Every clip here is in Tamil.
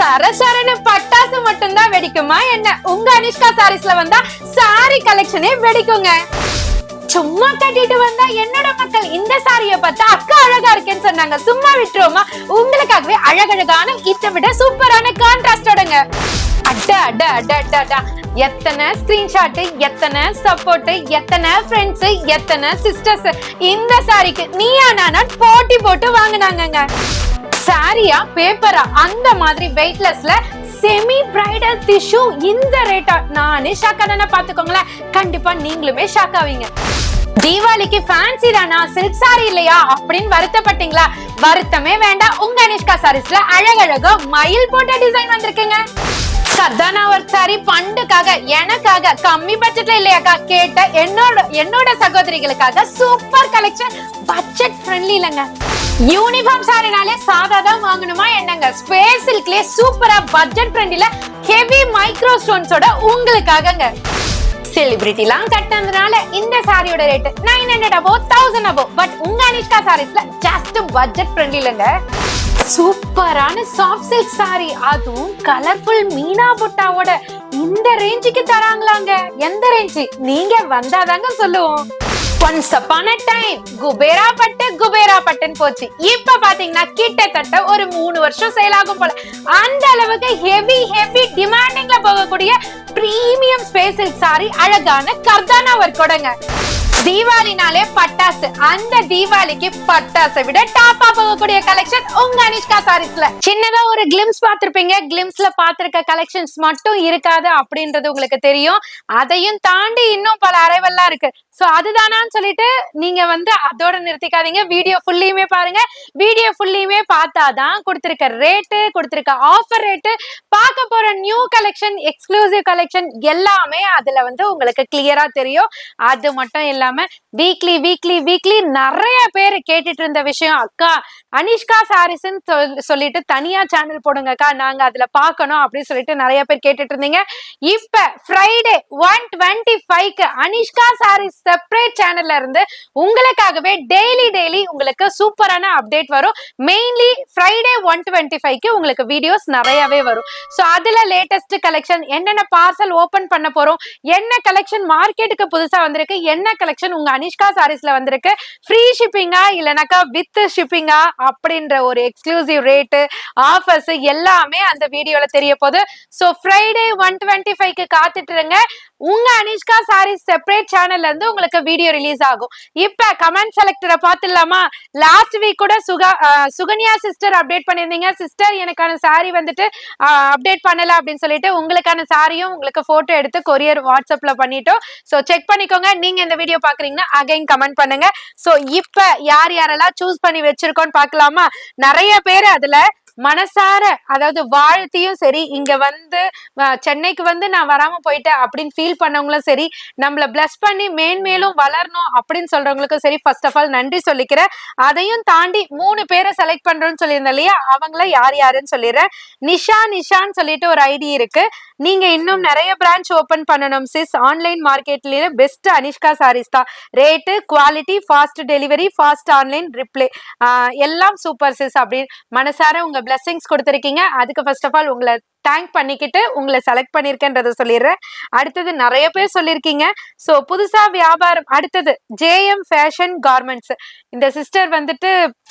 சரசரன்னு பட்டாசு மட்டும் தான் வெடிக்குமா என்ன? உங்க அனிஷ்கா சாரீஸ்ல வந்தா சாரி கலெக்ஷனே வெடிக்குங்க. சும்மா கட்டிட்டு வந்தா என்னோட மக்கள் இந்த சாரிய பார்த்தா அக்கா அழகா இருக்கேன்னு சொன்னாங்க. சும்மா விட்டுருவோமா? உங்களுக்காகவே அழகழகான இதை விட சூப்பரான கான்ட்ராஸ்டோடங்க. அட அட அட அட அட, எத்தனை ஸ்கிரீன்ஷாட், எத்தனை சப்போர்ட், எத்தனை ஃப்ரெண்ட்ஸ், எத்தனை சிஸ்டர்ஸ் இந்த சாரிக்கு நீயா நானா போட்டி போட்டு வாங்கினாங்க. சாரியா பேப்பரா அந்த மாதிரி வெயிட்லெஸ்ல செமி பிரைடல் டிஷ்யூ இந்த ரேட்டா? நானே ஷாக் ஆனா பாத்துக்கோங்களேன். கண்டிப்பா நீங்களுமே ஷாக் ஆவீங்க. தீபாவளிக்கு ஃபேன்சி தானா, சில்க் சாரி இல்லையா அப்படின்னு வருத்தப்பட்டீங்களா? வருத்தமே வேண்டாம். உங்க அனிஷ்கா சாரீஸ்ல அழகழகா மயில் போட்ட டிசைன் வந்திருக்குங்க. கர்தானா ஒர்க் சாரி பண்டுக்காக எனக்காக கம்மி பட்ஜெட்ல இல்லையாக்கா கேட்ட என்னோட சகோதரிகளுக்காக சூப்பர் கலெக்ஷன், பட்ஜெட் ஃப்ரெண்ட்லி இல்லங்க. யூனிஃபார்ம் சாரினாலே சாதாதான் வாங்கணுமா என்னங்க? ஸ்பேஸ் சில்க்லயே சூப்பரா பட்ஜெட் ஃப்ரெண்ட்லில ஹெவி மைக்ரோ ஸ்டோன்ஸோட உங்களுக்காகங்க. செலிபிரிட்டி எல்லாம் கட்டினதுனால இந்த சாரியோட ரேட் 900 above 1000 above. பட் உங்க அனிஷ்கா சாரீஸ்ல ஜஸ்ட் பட்ஜெட் ஃப்ரெண்ட்லிலங்க. சூப்பரான சாஃப்ட் சில்க் சாரி, அதுவும் கலர்ஃபுல் மீனா புட்டாவோட இந்த ரேஞ்சுக்கு தராங்களாங்க. எந்த ரேஞ்சு நீங்க வந்தாதாங்க சொல்லுவோம். Once upon a time Kubera பட்டுன்னு போச்சு. இப்ப பாத்தீங்கன்னா கிட்டத்தட்ட ஒரு 3 வருஷம் சேல் ஆகும் போல. அந்த அளவுக்கு ஹெவி டிமாண்டிங்ல போகக்கூடிய பிரீமியம் ஸ்பேஸ் சில்க் சாரி, அழகான கர்தானா ஒர்க்கோடங்க. தீபாவளினாலே பட்டாசு, அந்த தீபாவளிக்கு பட்டாசை விட டாப்பா போகக்கூடிய கலெக்ஷன் உங்க அனிஷ்கா சாரீஸ்ல. சின்னதா ஒரு கிளிம்ஸ் பாத்திருப்பீங்க. கிளிம்ஸ்ல பாத்திருக்க கலெக்ஷன்ஸ் மட்டும் இருக்காது அப்படின்றது உங்களுக்கு தெரியும். அதையும் தாண்டி இன்னும் பல அரைவெல்லாம் இருக்கு. சோ அதுதானான்னு சொல்லிட்டு நீங்க அதோட நிறுத்திக்காதீங்க. வீடியோ ஃபுல்லியுமே பாருங்க. வீடியோ ஃபுல்லியுமே பார்த்தாதான் கொடுத்திருக்க ரேட்டு, கொடுத்திருக்க ஆஃபர் ரேட்டு, பார்க்க போற நியூ கலெக்ஷன், எக்ஸ்க்ளூசிவ் கலெக்ஷன் எல்லாமே அதுல உங்களுக்கு கிளியரா தெரியும். அது மட்டும் இல்லாம வீக்லி நிறைய பேர் கேட்டுட்டு இருந்த விஷயம், அக்கா அனிஷ்கா சாரீஸ் சொல்லிட்டு தனியா சேனல் போடுங்கக்கா, நாங்க அதுல பாக்கணும் அப்படின்னு சொல்லிட்டு நிறைய பேர் கேட்டுட்டு இருந்தீங்க. இப்ப ஃப்ரைடே 125க்கு அனிஷ்கா சாரீஸ் செப்பரேட் சேனல்ல இருந்து உங்களுக்காகவே டெய்லி உங்களுக்கு சூப்பரான அப்டேட் வரும். மெயின்லி ஃப்ரைடே 125க்கு உங்களுக்கு வீடியோஸ் நிறையவே வரும். சோ அதுல லேட்டஸ்ட் கலெக்ஷன், என்னென்ன பார்சல் ஓபன் பண்ண போறோம், என்ன கலெக்ஷன் மார்க்கெட்டுக்கு புதுசா வந்திருக்கு, என்ன கலெக்ஷன் உங்க அனிஷ்கா சாரீஸ்ல வந்திருக்கு, ஃப்ரீ ஷிப்பிங்கா இல்லனாக்கா வித் ஷிப்பிங்கா அப்படின்ற ஒரு எக்ஸ்க்ளூசிவ் ரேட்டு, ஆஃபர்ஸ் எல்லாமே அந்த வீடியோல தெரிய போகுது. சோ ஃப்ரைடே 125க்கு காத்துட்டு இருங்க. உங்க அனிஷ்கா சாரீஸ் செப்பரேட் சேனல்ல இருந்து உங்களுக்கு வீடியோ ரிலீஸ் ஆகும். இப்ப கமெண்ட் செலக்டரை பாத்துடலாமா? லாஸ்ட் வீக் கூட சுகன்யா சிஸ்டர் அப்டேட் பண்ணிருந்தீங்க. சிஸ்டர் எனக்கான சாரி அப்டேட் பண்ணல அப்படின்னு சொல்லிட்டு உங்களுக்கான சாரியும் உங்களுக்கு போட்டோ எடுத்து கொரியர் வாட்ஸ்அப்ல பண்ணிட்டோம். சோ செக் பண்ணிக்கோங்க. நீங்க இந்த வீடியோ பாக்குறீங்கன்னா அகைன் கமெண்ட் பண்ணுங்க. சோ இப்ப யாரெல்லாம் சூஸ் பண்ணி வச்சிருக்கோன்னு பாக்கலாமா? நிறைய பேர் அதுல மனசார, அதாவது வாழ்த்தியும் சரி, இங்க சென்னைக்கு நான் வராம போயிட்டேன் அப்படின்னு ஃபீல் பண்ணவங்களும் சரி, நம்மள பிளஸ் பண்ணி மேன்மேலும் வளரணும் அப்படின்னு சொல்றவங்களுக்கும் சரி, ஃபர்ஸ்ட் ஆஃப் ஆல் நன்றி சொல்லிக்கிறேன். அதையும் தாண்டி 3 பேரை செலக்ட் பண்றோம்னு சொல்லியிருந்தேன் இல்லையா, அவங்கள யாருன்னு சொல்லிடுறேன். நிஷான்னு சொல்லிட்டு ஒரு ஐடி இருக்கு. நீங்க இன்னும் நிறைய பிரான்ச் ஓபன் பண்ணணும் சிஸ். ஆன்லைன் மார்க்கெட்லயே பெஸ்ட் அனிஷ்கா சாரீஸ் தான். Rate, quality, fast delivery, fast online reply எல்லாம் சூப்பர் சிஸ் அப்படின்னு மனசார உங்க பிளெஸிங்ஸ் கொடுத்திருக்கீங்க. அதுக்கு ஃபர்ஸ்ட் ஆஃப் ஆல் உங்களை தேங்க் பண்ணிக்கிட்டு உங்களை செலக்ட் பண்ணிருக்கேன்றத சொல்லிடுறேன். அடுத்தது நிறைய பேர் சொல்லியிருக்கீங்க. சோ புதுசா வியாபாரம், அடுத்தது JM ஃபேஷன் கார்மெண்ட்ஸ். இந்த சிஸ்டர்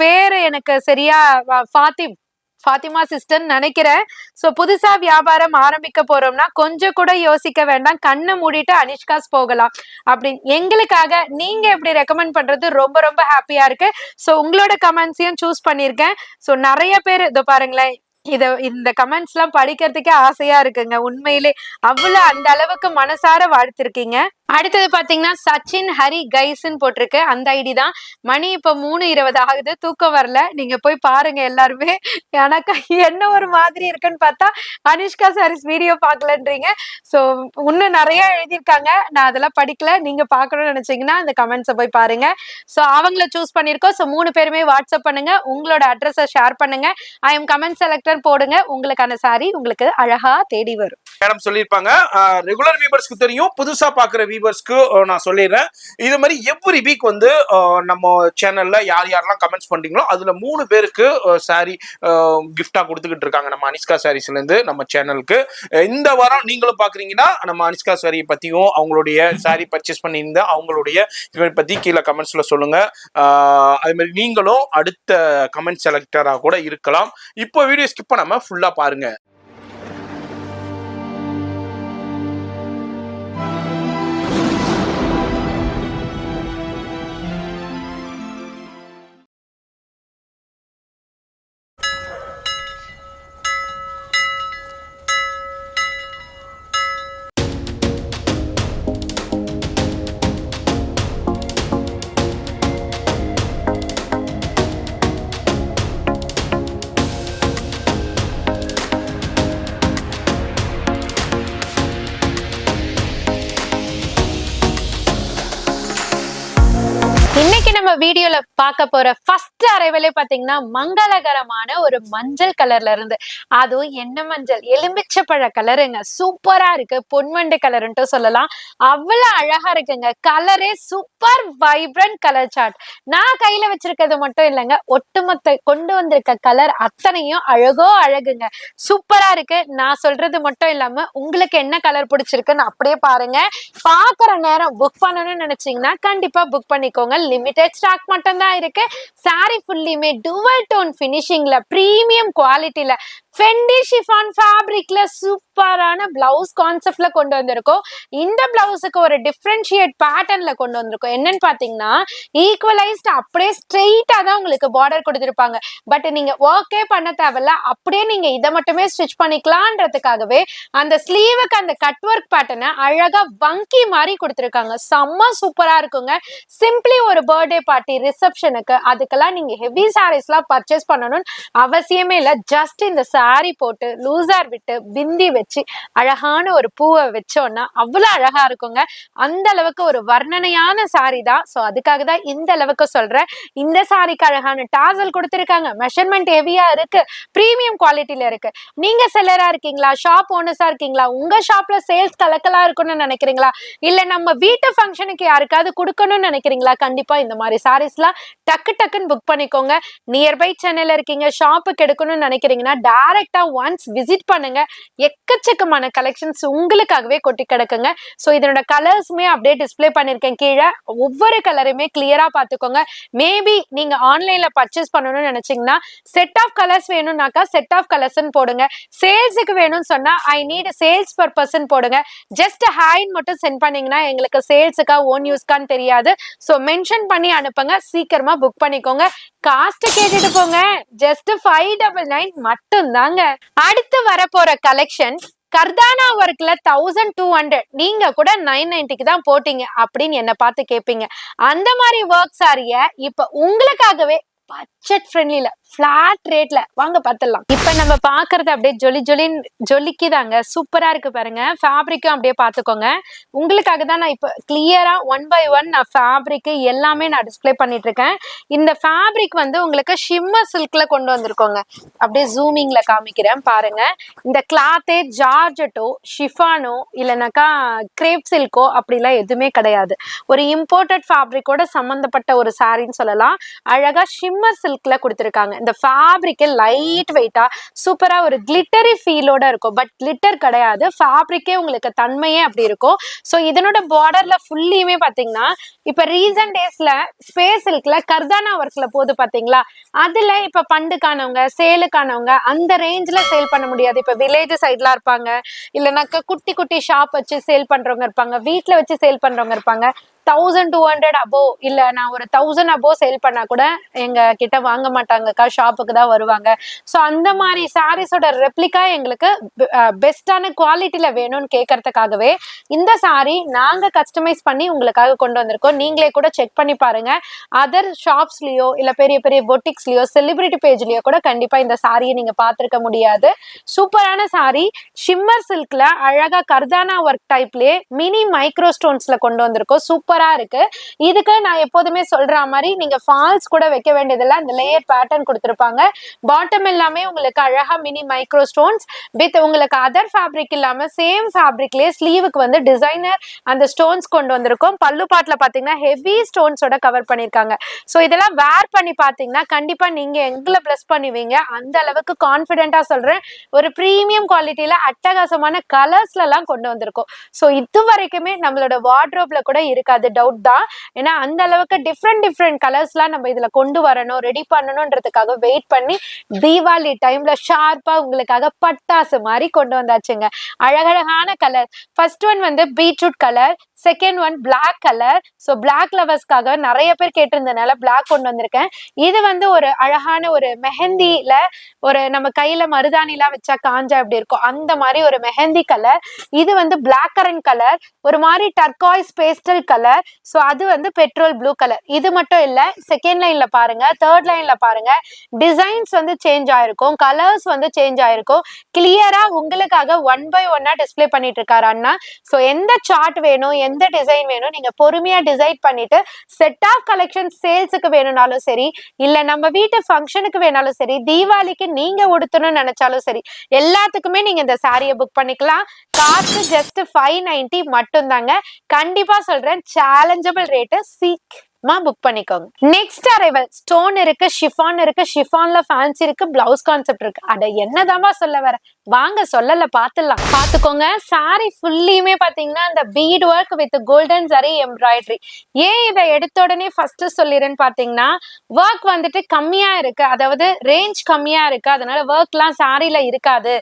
பேரு எனக்கு சரியா ஃபாத்திமா சிஸ்டர் நினைக்கிறேன். சோ புதுசா வியாபாரம் ஆரம்பிக்க போறோம்னா கொஞ்சம் கூட யோசிக்க வேண்டாம், கண்ணை மூடிட்டு அனிஷ்காஸ் போகலாம் அப்படின்னு எங்களுக்காக நீங்க எப்படி ரெக்கமெண்ட் பண்றது ரொம்ப ஹாப்பியா இருக்கு. சோ உங்களோட கமெண்ட்ஸையும் சூஸ் பண்ணிருக்கேன். சோ நிறைய பேர் இதோ பாருங்களேன், இந்த கமெண்ட்ஸ் எல்லாம் படிக்கிறதுக்கே ஆசையா இருக்குங்க. உண்மையிலே அவ்வளவு அந்த அளவுக்கு மனசார வாழ்த்திருக்கீங்க. அடுத்தது பாத்தீங்கன்னா சச்சின் ஹரி கைஸ்ன்னு போட்டிருக்கு. அந்த ஐடி தான். மணி இப்ப 3:20 ஆகுது, தூக்கம் வரல. நீங்க போய் பாருங்க எல்லாருமே. எனக்கு என்ன ஒரு மாதிரி இருக்குன்னு பார்த்தா அனிஷ்கா சாரீஸ் வீடியோ பாக்கலன்றீங்க. சோ இன்னும் நிறைய எழுதியிருக்காங்க, நான் அதெல்லாம் படிக்கல. நீங்க பாக்கணும்னு நினைச்சீங்கன்னா அந்த கமெண்ட்ஸை போய் பாருங்க. சோ அவங்கள சூஸ் பண்ணிருக்கோம். சோ 3 பேருமே வாட்ஸ்அப் பண்ணுங்க, உங்களோட அட்ரஸை ஷேர் பண்ணுங்க, ஐ எம் கமெண்ட் செலக்டர் போடுங்க. உங்களுக்கான சாரி உங்களுக்கு அழகா தேடி வரும். மேடம் சொல்லிருப்பாங்க, ரெகுலர் வியூவர்ஸ்க்கு தெரியும், புதுசா பாக்குற வியூவர்ஸ்க்கு நான் சொல்லிடுறேன். இது மாதிரி எவ்ரி வீக் வந்து நம்ம சேனல்ல யாரெல்லாம் கமெண்ட்ஸ் பண்றீங்களோ அதுல 3 பேருக்கு சாரி கிஃப்டா கொடுத்துக்கிட்டு இருக்காங்க நம்ம அனிஷ்கா சாரீஸ்ல இருந்து நம்ம சேனலுக்கு. இந்த வாரம் நீங்களும் பாக்குறீங்கன்னா நம்ம அனிஷ்கா சாரி பத்தியும் அவங்களுடைய சாரி பர்ச்சேஸ் பண்ணியிருந்தா அவங்களுடைய இவரை பத்தி கீழே கமெண்ட்ஸ்ல சொல்லுங்க. அது மாதிரி நீங்களும் அடுத்த கமெண்ட் செலக்டரா கூட இருக்கலாம். இப்போ வீடியோ ஸ்கிப் பண்ணாம ஃபுல்லா பாருங்க. இன்னைக்கு நம்ம வீடியோல பார்க்க போற ஃபர்ஸ்ட் அரைவலே பாத்தீங்கன்னா மங்களகரமான ஒரு மஞ்சள் கலர்ல இருந்து, அதுவும் என்ன மஞ்சள், எலுமிச்சப்பழ கலருங்க. சூப்பரா இருக்கு, பொன்வண்டு கலர்ன்ட்டு சொல்லலாம். அவ்வளவு அழகா இருக்குங்க. கலரே சூப்பர் வைப்ரண்ட் கலர் சார்ட். நான் கையில வச்சிருக்கிறது மட்டும் இல்லைங்க, ஒட்டுமொத்த கொண்டு வந்திருக்க கலர் அத்தனையும் அழகோ அழகுங்க. சூப்பரா இருக்கு. நான் சொல்றது மட்டும் இல்லாம உங்களுக்கு என்ன கலர் பிடிச்சிருக்குன்னு அப்படியே பாருங்க. பாக்குற நேரம் புக் பண்ணணும்னு நினைச்சீங்கன்னா கண்டிப்பா புக் பண்ணிக்கோங்க. லிமிடெட் ஸ்டாக் மட்டும் தான் இருக்கு. சாரி ஃபுல்லியுமே டுவல் டோன் ஃபினிஷிங்ல பிரீமியம் குவாலிட்டில ஃபெண்டி ஷிஃபான் ஃபேப்ரிக்ல சூப்பரான பிளவுஸ் கான்செப்ட்ல கொண்டு வந்திருக்கோம். இந்த பிளவுஸுக்கு ஒரு டிஃபரன்ஷியேட் பேட்டர்ன்ல கொண்டு வந்திருக்கோம். என்னன்னு பாத்தீங்கன்னா ஈக்குவலைஸ்ட் அப்படியே ஸ்ட்ரெயிட்டா தான் உங்களுக்கு பார்டர் கொடுத்திருப்பாங்க. பட் நீங்க ஒர்க்கே பண்ண தேவையில்ல, அப்படியே நீங்க இதை மட்டுமே ஸ்டிச் பண்ணிக்கலான்றதுக்காகவே அந்த ஸ்லீவுக்கு அந்த கட் ஒர்க் பேட்டர்னை அழகா வங்கி மாதிரி கொடுத்திருக்காங்க. செம்ம சூப்பரா இருக்குங்க. சிம்பிளி ஒரு பர்த்டே பார்ட்டி, ரிசப்ஷனுக்கு அதுக்கெல்லாம் நீங்க ஹெவி சாரீஸ்லாம் பர்ச்சேஸ் பண்ணணும்னு அவசியமே இல்லை. ஜஸ்ட் இந்த சாரி போட்டு லூசார் விட்டு பிந்தி வச்சு அழகான ஒரு பூவை வச்சோம்னா அவ்வளவு அழகா இருக்குங்க. அந்த அளவுக்கு ஒரு வர்ணனையான சாரி தான். சோ அதுக்காக தான் இந்த அளவுக்கு சொல்றேன். இந்த சாரிக்கு அழகான டாசல் கொடுத்திருக்காங்க. மெஷர்மெண்ட் ஹெவியா இருக்கு, பிரீமியம் குவாலிட்டியில இருக்கு. நீங்க செல்லரா இருக்கீங்களா, ஷாப் ஓனர்ஸா இருக்கீங்களா, உங்க ஷாப்ல சேல்ஸ் கலக்கலா இருக்கும்னு நினைக்கிறீங்களா, இல்ல நம்ம வீட்டு ஃபங்க்ஷனுக்கு யாருக்காவது கொடுக்கணும்னு நினைக்கிறீங்களா, கண்டிப்பா இந்த மாதிரி சாரீஸ்லாம் டக்கு டக்குன்னு புக் பண்ணிக்கோங்க. நியர்பை சென்னையில இருக்கீங்க, ஷாப்புக்கு எடுக்கணும்னு நினைக்கிறீங்கன்னா டைரக்டா ஒன்ஸ் விசிட் பண்ணுங்க. எக்கச்சக்கமான கலெக்ஷன்ஸ் உங்களுக்காகவே கொட்டி கிடக்குங்க. சோ இதனோட கலர்ஸுமே அப்படியே டிஸ்பிளே பண்ணிருக்கேன் கீழே. ஒவ்வொரு கலருமே கிளியரா பாத்துக்கோங்க. மேபி நீங்க ஆன்லைன்ல பர்ச்சேஸ் பண்ணணும்னு நினைச்சீங்கன்னா செட் ஆஃப் கலர்ஸ் வேணும்னாக்கா செட் ஆஃப் கலர்ஸ் போடுங்க. சேல்ஸுக்கு வேணும்னு சொன்னா ஐ நீட் சேல்ஸ் பர்பஸ் போடுங்க. ஜஸ்ட் ஹாய்ன்னு மட்டும் சென்ட் பண்ணீங்கன்னா எங்களுக்கு சேல்ஸுக்கா ஓன் யூஸ்க்கான்னு தெரியாது. சோ மென்ஷன் பண்ணி அனுப்புங்க. சீக்கிரமா புக் பண்ணிக்கோங்க. காஸ்ட் கேட்டுட்டு போங்க, ஜஸ்ட் 599 மட்டும் தாங்க. அடுத்து வரப்போற கலெக்ஷன் கர்தானா ஒர்க்ல 1200, நீங்க கூட 990க்கு தான் போட்டீங்க அப்படின்னு என்ன பார்த்து கேட்பீங்க. அந்த மாதிரி ஒர்க் சாரிய இப்ப உங்களுக்காகவே பட்ஜெட் ஃப்ரெண்ட்லில பிளாட் ரேட்ல வாங்க பார்த்துடலாம். இப்ப நம்ம பாக்குறது அப்படியே ஜொலிக்குதாங்க. சூப்பரா இருக்கு பாருங்க. ஃபேப்ரிக்கும் அப்படியே பாத்துக்கோங்க. உங்களுக்காக தான் நான் இப்ப கிளியரா 1 by 1 நான் ஃபேப்ரிக் எல்லாமே நான் டிஸ்பிளே பண்ணிட்டு இருக்கேன். இந்த ஃபேப்ரிக் வந்து உங்களுக்கு ஷிம்மர் சில்க்ல கொண்டு வந்திருக்கோங்க. அப்படியே ஜூமிங்ல காமிக்கிறேன் பாருங்க. இந்த கிளாத்தே ஜார்ஜெட்டோ ஷிஃபானோ இல்லைனாக்கா கிரேப் சில்கோ அப்படிலாம் எதுவுமே கிடையாது. ஒரு இம்போர்ட்டட் ஃபேப்ரிக்கோட சம்பந்தப்பட்ட ஒரு சாரின்னு சொல்லலாம். அழகா ஷிம்மர் சில்க்ல கொடுத்திருக்காங்க. இந்த ஃபேப்ரிக் லைட் வெயிட்டா சூப்பரா ஒரு கிளிட்டரி ஃபீலோட இருக்கும். பட் கிளிட்டர் கிடையாது, ஃபேப்ரிக்கே உங்களுக்கு தன்மையே அப்படி இருக்கும். சோ இதனோட பார்டர்ல ஃபுல்லியுமே பாத்தீங்கன்னா இப்ப ரீசன்ட் டேஸ்ல ஸ்பேஸ் சில்க்ல கர்தானா ஒர்க்ல போது பாத்தீங்களா, அதுல இப்ப பண்டுக்கானவங்க சேலுக்கானவங்க அந்த ரேஞ்ச்ல சேல் பண்ண முடியாது. இப்ப வில்லேஜ் சைட்லாம் இருப்பாங்க, இல்லைனாக்கா குட்டி குட்டி ஷாப் வச்சு சேல் பண்றவங்க இருப்பாங்க, வீட்டுல வச்சு சேல் பண்றவங்க இருப்பாங்க. 1200 above இல்ல நான் ஒரு 1000 above சேல் பண்ணா கூட எங்க கிட்ட வாங்க மாட்டாங்கக்கா, ஷாப்புக்கு தான் வருவாங்க. ஸோ அந்த மாதிரி சாரீஸோட ரெப்ளிகா எங்களுக்கு பெஸ்டான குவாலிட்டியில வேணும்னு கேட்கறதுக்காகவே இந்த சாரி நாங்க கஸ்டமைஸ் பண்ணி உங்களுக்காக கொண்டு வந்திருக்கோம். நீங்களே கூட செக் பண்ணி பாருங்க. அதர் ஷாப்ஸ்லயோ இல்ல பெரிய பெரிய பொட்டிக்ஸ்லயோ செலிபிரிட்டி பேஜ்லயோ கூட கண்டிப்பா இந்த சாரியை நீங்க பார்த்திருக்க முடியாது. சூப்பரான சாரி, ஷிம்மர் சில்க்ல அழகா கர்தானா ஒர்க் டைப்லயே மினி மைக்ரோ ஸ்டோன்ஸ்ல கொண்டு வந்திருக்கோம். சூப்பர் சூப்பரா இருக்கு. இதுக்கு நான் எப்போதுமே சொல்ற மாதிரி நீங்க ஃபால்ஸ் கூட வைக்க வேண்டியதில்லை. அந்த லேயர் பேட்டர்ன் கொடுத்துருப்பாங்க. பாட்டம் எல்லாமே உங்களுக்கு அழகா மினி மைக்ரோ ஸ்டோன்ஸ் வித் உங்களுக்கு அதர் ஃபேப்ரிக் இல்லாம சேம் ஃபேப்ரிக்லயே ஸ்லீவுக்கு வந்து டிசைனர் அந்த ஸ்டோன்ஸ் கொண்டு வந்திருக்கோம். பல்லு பாட்டுல பாத்தீங்கன்னா ஹெவி ஸ்டோன்ஸோட கவர் பண்ணிருக்காங்க. சோ இதெல்லாம் வேர் பண்ணி பாத்தீங்கன்னா கண்டிப்பா நீங்க எங்களை பிளஸ் பண்ணுவீங்க. அந்த அளவுக்கு கான்பிடென்டா சொல்றேன். ஒரு பிரீமியம் குவாலிட்டியில அட்டகாசமான கலர்ஸ்ல எல்லாம் கொண்டு வந்திருக்கோம். சோ இது வரைக்குமே நம்மளோட வார்ட்ரோப்ல கூட இருக்காது, டவுட் தான். ஏன்னா அந்த அளவுக்கு டிஃப்ரெண்ட் கலர்ஸ் எல்லாம் நம்ம இதுல கொண்டு வரணும், ரெடி பண்ணணும்ன்றதுக்காக வெயிட் பண்ணி தீபாவளி டைம்ல ஷார்ப்பா உங்களுக்காக பட்டாசு மாதிரி கொண்டு வந்தாச்சுங்க. அழகழகான கலர். ஃபர்ஸ்ட் ஒன் வந்து beetroot colour, second one black colour. So black லவர்ஸ்க்காக நிறைய பேர் கேட்டிருந்தனால பிளாக் கொண்டு வந்திருக்கேன். இது வந்து ஒரு அழகான ஒரு மெஹந்தில ஒரு நம்ம கையில மருதாணிலாம் வச்சா காஞ்சா எப்படி இருக்கும் அந்த மாதிரி ஒரு மெஹந்தி கலர். இது வந்து பிளாக் கரண்ட் கலர், ஒரு மாதிரி டர்காய்ஸ் பேஸ்டல் கலர். ஸோ அது வந்து பெட்ரோல் ப்ளூ கலர். இது மட்டும் இல்ல, செகண்ட் லைன்ல பாருங்க, தேர்ட் லைன்ல பாருங்க, டிசைன்ஸ் வந்து சேஞ்ச் ஆயிருக்கும், கலர்ஸ் வந்து சேஞ்ச் ஆயிருக்கும். கிளியரா உங்களுக்காக 1 by 1 டிஸ்பிளே பண்ணிட்டு இருக்காரு அண்ணா. ஸோ எந்த சார்ட் வேணும், எந்த டிசைன் வேணும், நீங்க பொறுமையா டிசைட் பண்ணிட்டு செட் ஆஃப் கலெக்ஷன் சேல்ஸுக்கு வேணும்னாலும் சரி, இல்ல நம்ம வீட்டு ஃபங்க்ஷனுக்கு வேணாலும் சரி, தீபாவளிக்கு நீங்க உடுத்தணும்னு நினைச்சாலும் சரி, எல்லாத்துக்குமே நீங்க இந்த சாரியை புக் பண்ணிக்கலாம். காஸ்ட் ஜஸ்ட் 590 மட்டும் தாங்க. கண்டிப்பா சொல்றேன், சேலஞ்சபிள் ரேட்டு. புக் பண்ணிக்கோங்க. நெக்ஸ்ட் அரைவல் ஸ்டோன் இருக்கு, ஷிஃபான் இருக்கு, ஷிஃபான்ல ஃபேன்சி இருக்கு, பிளவுஸ் கான்செப்ட் இருக்கு. அட என்னதாமா சொல்ல வர, வாங்க சொல்லல பாத்துலாம். பாத்துக்கோங்க, சாரி ஃபுல்லியுமே பாத்தீங்கன்னா அந்த beat work with golden zari embroidery. ஏன் இதை எடுத்த உடனே ஃபர்ஸ்ட் சொல்லிடுறேன்னு பாத்தீங்கன்னா, ஒர்க் வந்துட்டு கம்மியா இருக்கு, அதாவது ரேஞ்ச் கம்மியா இருக்கு, அதனால ஒர்க் எல்லாம் சாரில இருக்காது,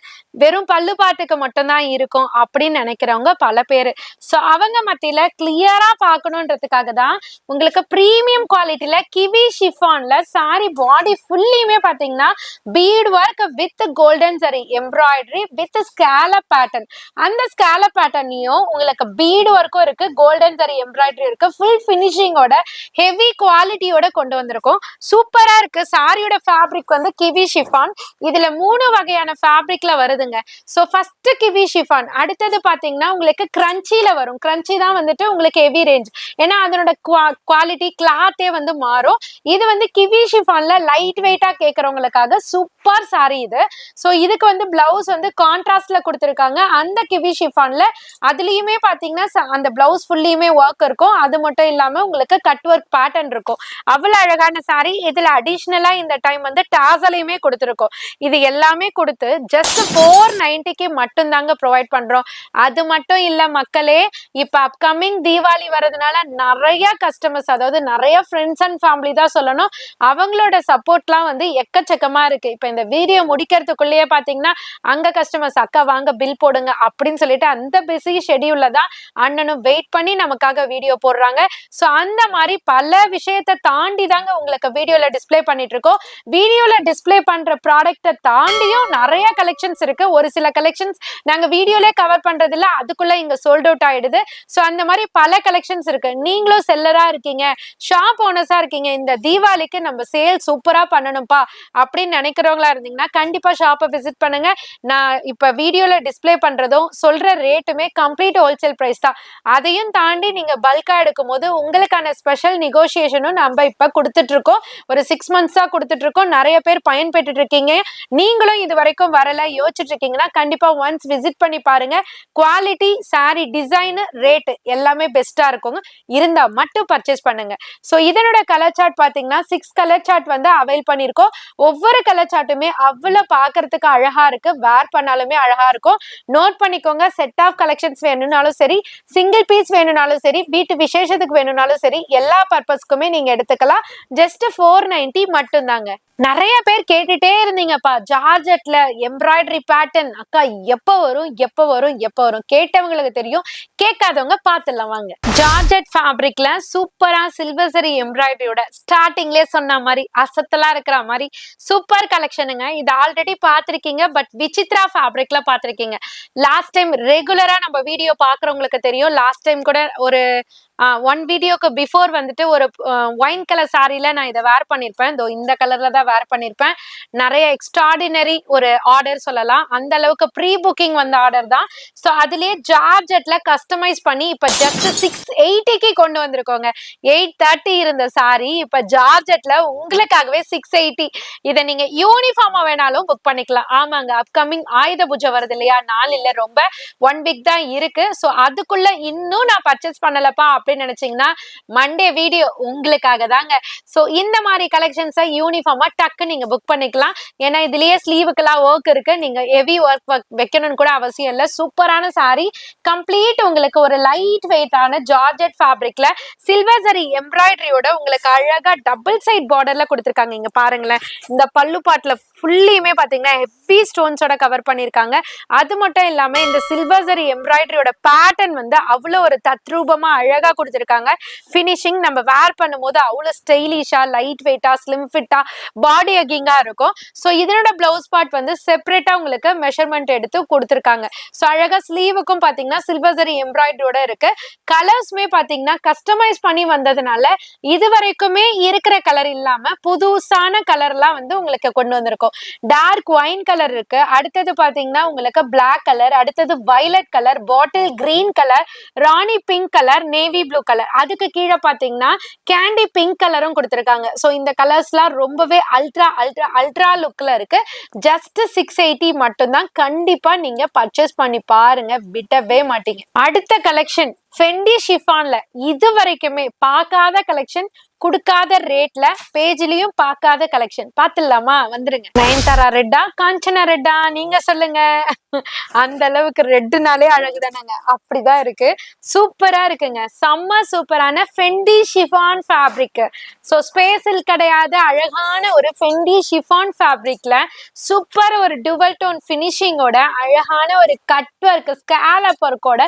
வெறும் பல்லு பாட்டுக்கு மட்டும் தான் இருக்கும் அப்படின்னு நினைக்கிறவங்க பல பேரு. சோ அவங்க மத்தியில கிளியரா பாக்கணும்ன்றதுக்காக தான் உங்களுக்கு பிரீமியம் குவாலிட்டியில கிவி ஷிஃபான்ல சாரி பாடி ஃபுல்லியுமே பாத்தீங்கன்னா beat work with golden zari embroidery with scallop pattern. அந்த ஸ்கேலப் பேட்டர்னையும் உங்களுக்கு பீட் ஒர்க்கும் இருக்கு, கோல்டன் ஜரி எம்ப்ராய்டரி இருக்கு, ஃபுல் ஃபினிஷிங்கோட ஹெவி குவாலிட்டியோட கொண்டு வந்திருக்கோம். சூப்பரா இருக்கு. சாரியோட ஃபேப்ரிக் வந்து கிவி ஷிஃபான். இதுல 3 வகையான ஃபேப்ரிக்ல வருதுங்க. சோ ஃபர்ஸ்ட் கிவி ஷிஃபான், அடுத்தது பாத்தீங்கன்னா உங்களுக்கு கிரன்ச்சில வரும். கிரன்ச்சி தான் வந்துட்டு உங்களுக்கு ஹெவி ரேஞ்ச், ஏன்னா அதனோட குவாலிட்டி கிளாத்தே வந்து மாறும். இது வந்து கிவி ஷிஃபான்ல லைட் வெயிட்டா கேக்குறவங்களுக்காக சூப்பர் சாரி இது. சோ இதுக்கு வந்து பிளவுஸ் வந்து கான்ட்ராஸ்ட்ல கொடுத்திருக்காங்க. அந்த கிவி ஷிஃபான்ல அதுலயுமே பாத்தீங்கன்னா அந்த பிளவுஸ் ஃபுல்லியுமே ஒர்க் இருக்கும். அது மட்டும் இல்லாம உங்களுக்கு கட் ஒர்க் பேட்டர்ன் இருக்கும். அவ்வளவு அழகான சாரி. இதுல அடிஷனலா இந்த டைம் வந்து டாசலையுமே கொடுத்திருக்கோம். இது எல்லாமே கொடுத்து ஜஸ்ட் 490க்கு மட்டும் தாங்க ப்ரொவைட் பண்றோம். அது மட்டும் இல்ல மக்களே, இப்ப அப்கமிங் தீபாவளி வரதுனால நிறைய கஸ்டமர்ஸ், அதாவது நிறைய ஃப்ரெண்ட்ஸ் அண்ட் ஃபேமிலி தான் சொல்லணும், அவங்களோட சப்போர்ட்லாம் வந்து எக்கச்சக்கமா இருக்கு. இப்ப இந்த வீடியோ முடிக்கிறதுக்குள்ளேயே பாத்தீங்கன்னா அங்க கஸ்டமர்ஸ் அக்கா வாங்க பில் போடுங்க அப்படின்னு சொல்லிட்டு அந்த பிஸி ஷெடியூல்ல தான் அண்ணனும் வெயிட் பண்ணி நமக்காக வீடியோ போடுறாங்க. சோ அந்த மாதிரி பல விஷயத்தை தாண்டி தாங்க உங்களுக்கு வீடியோல டிஸ்பிளே பண்ணிட்டு இருக்கோம். வீடியோல டிஸ்பிளே பண்ற ப்ராடக்ட்டை தாண்டியும் நிறைய கலெக்ஷன்ஸ் இருக்கு. ஒரு சில கலெக்ஷன்ஸ் நாங்க வீடியோல கவர் பண்றது இல்ல, அதுக்குள்ள இங்க சோல்ட் அவுட் ஆயிடுது. சோ அந்த மாதிரி பல கலெக்ஷன்ஸ் இருக்கு. நீங்களும் செல்லரா இருக்கீங்க, ஷாப் ஓனர்ஸா இருக்கீங்க, இந்த தீபாவளிக்கு நம்ம சேல் சூப்பரா பண்ணணும்பா அப்படின்னு நினைக்கிறவங்களா இருந்தீங்கன்னா கண்டிப்பா ஷாப்பை விசிட் பண்ணுங்க. நான் இப்ப வீடியோல டிஸ்பிளே பண்றதும் சொல்ற ரேட்டுமே கம்ப்ளீட் ஹோல்சேல் பிரைஸ் தான். அதையும் தாண்டி நீங்க பல்கா எடுக்கும் போது உங்களுக்கான ஸ்பெஷல் நெகோசியேஷனும் நம்ம இப்ப கொடுத்துட்டு இருக்கோம். ஒரு 6 months கொடுத்துட்டு இருக்கோம். நிறைய பேர் பயன்பெற்று இருக்கீங்க. நீங்களும் இது வரைக்கும் வரல யோசிச்சுட்டு இருக்கீங்கன்னா கண்டிப்பா ஒன்ஸ் விசிட் பண்ணி பாருங்க. குவாலிட்டி, சாரி டிசைன், ரேட் எல்லாமே பெஸ்டா இருக்குங்க. இருந்தா மட்டும் பர்ச்சேஸ் பண்ணுங்க. சோ இதனோட கலர் சார்ட் பாத்தீங்கன்னா 6 கலர் சார்ட் வந்து அவைல் பண்ணிருக்கோம். ஒவ்வொரு கலர் சார்ட்டுமே அவ்வளவு பாக்குறதுக்கு அழகா இருக்கு, வேர் பண்ணாலுமே அழகா இருக்கும். நோட் பண்ணிக்கோங்க. செட் ஆஃப் கலெக்ஷன்ஸ் வேணும்னாலும் சரி, சிங்கிள் பீஸ் வேணும்னாலும் சரி, வீட்டு விசேஷத்துக்கு வேணும்னாலும் சரி, எல்லா பர்பஸ்க்குமே நீங்க எடுத்துக்கலாம். ஜஸ்ட் 490 மட்டும் தாங்க. நிறைய பேர் கேட்டுட்டே இருந்தீங்கப்பா, ஜார்ஜெட்ல எம்ப்ராய்டரி பேட்டர்ன் அக்கா எப்ப வரும் எப்ப வரும் எப்ப வரும். கேட்டவங்களுக்கு தெரியும், கேட்காதவங்க பாத்துலாம் வாங்க. ஜார்ஜெட் ஃபேப்ரிக்ல சூப்பரா சில்வர் சரி எம்ப்ராய்டரியோட ஸ்டார்டிங்லயே சொன்ன மாதிரி அசத்தலா இருக்கிற மாதிரி சூப்பர் கலெக்ஷனுங்க. இது ஆல்ரெடி பாத்திருக்கீங்க, பட் விசித்ரா ஃபேப்ரிக்ல பாத்திருக்கீங்க. லாஸ்ட் டைம் ரெகுலரா நம்ம வீடியோ பாக்குறவங்களுக்கு தெரியும். லாஸ்ட் டைம் கூட ஒரு ஒன் வீடியோக்கு பிஃபோர் வந்துட்டு ஒரு ஒயின் கலர் சாரியில நான் இதை வேர் பண்ணியிருப்பேன். இந்த கலர்ல தான் வேர் பண்ணியிருப்பேன். நிறைய எக்ஸ்ட்ராடினரி ஒரு ஆர்டர் சொல்லலாம். அந்த அளவுக்கு ப்ரீ புக்கிங் வந்த ஆர்டர் தான். ஸோ அதுலயே ஜார்ஜெட்ல கஸ்டமைஸ் பண்ணி இப்ப ஜஸ்ட் 680க்கு கொண்டு வந்திருக்கோங்க. 830 இருந்த சாரி இப்ப ஜார்ஜெட்ல உங்களுக்காகவே 680. இதை நீங்க யூனிஃபார்மா வேணாலும் புக் பண்ணிக்கலாம். ஆமாங்க, அப்கமிங் ஆயுத பூஜை வருது இல்லையா, நாள் இல்ல, ரொம்ப 1 வீக் தான் இருக்கு. ஸோ அதுக்குள்ள இன்னும் நான் பர்ச்சேஸ் பண்ணலப்பா அப்படின்னு நினைச்சீங்கன்னா மண்டே வீடியோ உங்களுக்காக தாங்க. சோ இந்த மாதிரி கலெக்ஷன்ஸை யூனிஃபார்மா டக்கு நீங்க புக் பண்ணிக்கலாம். ஏன்னா இதுலயே ஸ்லீவுக்கெல்லாம் ஒர்க் இருக்கு. நீங்க ஹெவி ஒர்க் வைக்கணும்னு கூட அவசியம் இல்லை. சூப்பரான சாரி, கம்ப்ளீட் உங்களுக்கு ஒரு லைட் வெயிட்டான ஜார்ஜெட் ஃபேப்ரிக்ல சில்வர் ஜரி எம்ப்ராய்டரியோட உங்களுக்கு அழகா டபுள் சைட் பார்டர்ல கொடுத்துருக்காங்க. இங்க பாருங்களேன், இந்த பல்லு பாட்டுல ஃபுல்லியுமே பாத்தீங்கன்னா ஹெவி ஸ்டோன்ஸோட கவர் பண்ணிருக்காங்க. அது மட்டும் இல்லாம இந்த சில்வர் ஜரி எம்ப்ராய்டரியோட பேட்டர்ன் வந்து அவ்வளவு ஒரு தத்ரூபமா அழகா கொடுத்துருக்காங்க. ஃபினிஷிங் நம்ம வேர் பண்ணும்போது அவ்வளவு ஸ்டைலிஷா, லைட் வெயிட்டா, ஸ்லிம் ஃபிட்டா, பாடி ஹக்கிங்கா இருக்கும். ஸோ இதனோட பிளவுஸ் பார்ட் வந்து செப்பரேட்டா உங்களுக்கு மெஷர்மெண்ட் எடுத்து கொடுத்துருக்காங்க. ஸோ அழகா ஸ்லீவுக்கும் பாத்தீங்கன்னா சில்வர் ஜரி எம்ப்ராய்டரியோட இருக்கு. கலர்ஸ்மே பாத்தீங்கன்னா கஸ்டமைஸ் பண்ணி வந்ததுனால இது வரைக்குமே இருக்கிற கலர் இல்லாம புதுசான கலர்லாம் வந்து உங்களுக்கு கொண்டு வந்திருக்கோம். டார்க் ஒயின் கலர் இருக்கு, அடுத்தது பாத்தீங்கன்னா உங்களுக்கு பிளாக் கலர், அடுத்தது violet colour, bottle green colour, rani pink colour, navy blue colour, அதுக்கு கீழே பாத்தீங்கன்னா கேண்டி பிங்க் கலரும் கொடுத்துருக்காங்க. ஸோ இந்த கலர்ஸ்லாம் ரொம்பவே அல்ட்ரா அல்ட்ரா அல்ட்ரா லுக்ல இருக்கு. ஜஸ்ட் 680 மட்டும்தான். கண்டிப்பா நீங்க பர்ச்சேஸ் பண்ணி பாருங்க, விடவே மாட்டீங்க. அடுத்த கலெக்ஷன் ஃபெண்டி ஷிஃபான்ல இது வரைக்குமே பார்க்காத கலெக்ஷன், கொடுக்காத ரேட்ல, பேஜ்லயும் பார்க்காத கலெக்ஷன். பாத்துடலாமா? வந்துருங்க. நயன்தாரா ரெட்டா, காஞ்சனா ரெட்டா, நீங்க சொல்லுங்க. அந்த அளவுக்கு ரெட்டுனாலே அழகுதானாங்க, அப்படிதான் இருக்கு. சூப்பரா இருக்குங்க, செம்ம சூப்பரான ஃபெண்டி ஷிஃபான் ஃபேப்ரிக். ஸோ ஸ்பேஸில் கிடையாது, அழகான ஒரு ஃபெண்டி ஷிஃபான் ஃபேப்ரிக்ல சூப்பர் ஒரு டுவல் டோன் ஃபினிஷிங்கோட அழகான ஒரு கட் ஒர்க் ஸ்கேலப் ஒர்க்கோட,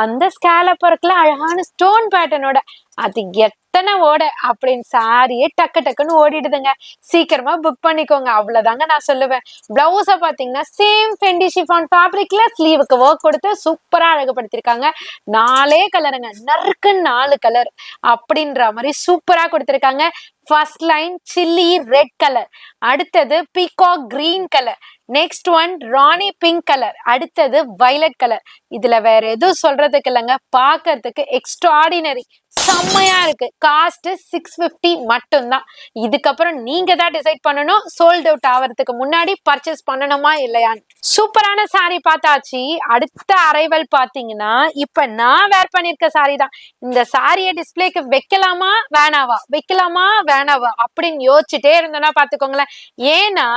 அந்த ஸ்கேலப் ஒர்க்ல அழகான ஸ்டோன் பேட்டர்னோட, அது எத்தனை ஓட அப்படின்னு சாரியே டக்கு டக்குன்னு ஓடிடுதுங்க. சீக்கிரமா புக் பண்ணிக்கோங்க, அவ்வளவுதாங்க நான் சொல்லுவேன். பிளவுஸ பாத்தீங்கன்னா சேம் ஃபெண்டி ஷிஃபான் ஃபேப்ரிக்ல ஸ்லீவுக்கு ஒர்க் கொடுத்து சூப்பரா அழகுபடுத்திருக்காங்க. 4 கலருங்க, நறுக்கு 4 கலர் அப்படின்ற மாதிரி சூப்பரா கொடுத்திருக்காங்க. First line chilli red colour, அடுத்தது peacock green colour, next one rani pink colour, அடுத்தது வயலட் கலர். இதுல வேற எதுவும் சொல்றதுக்கு இல்லைங்க, பாக்குறதுக்கு எக்ஸ்ட்ராடினரி, செம்மையா இருக்கு. காஸ்ட் 650 மட்டும்தான். இதுக்கப்புறம் நீங்க தான் டிசைட் பண்ணணும், சோல்ட் அவுட் ஆகிறதுக்கு முன்னாடி பர்ச்சேஸ் பண்ணணுமா இல்லையான்னு. சூப்பரான சாரி பார்த்தாச்சு. அடுத்த அரைவல் பாத்தீங்கன்னா இப்ப நான் வேர் பண்ணிருக்க சாரி தான். இந்த சாரியை டிஸ்பிளேக்கு வைக்கலாமா வேணாவா, வைக்கலாமா வேணாவா அப்படின்னு யோசிச்சுட்டே இருந்தோம்னா பாத்துக்கோங்களேன். ஏன்னா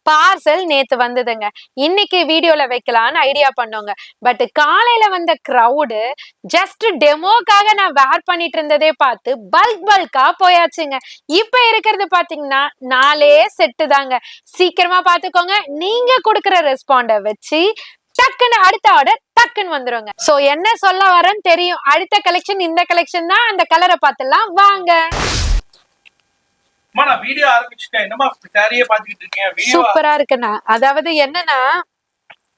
பார்சல் நேத்து வந்ததுங்க, இன்னைக்கு வீடியோல வைக்கலான்னு ஐடியா பண்ணோங்க. பட் காலையில வந்த கிரவுடு ஜஸ்ட் டெமோக்காக நான் வேர் பண்ணிட்டு இருந்ததே பார்த்து பல்கா போயாச்சுங்க. இப்ப இருக்கிறது பாத்தீங்கன்னா 4 செட்டு தாங்க. சீக்கிரமா பாத்துக்கோங்க, நீங்க கொடுக்குற ரெஸ்பாண்ட வச்சு டக்குன்னு அடுத்த ஆர்டர் டக்குன்னு வந்துருங்க. சோ என்ன சொல்ல வரேன்னு தெரியும். அடுத்த கலெக்ஷன் இந்த கலெக்ஷன் தான். அந்த கலரை பார்த்துலாம் வாங்க. வீடியோ ஆரம்பிச்சுட்டேன், என்னமா சாரியே பாத்துக்கிட்டு இருக்கேன். சூப்பரா இருக்குண்ணா. அதாவது என்னன்னா,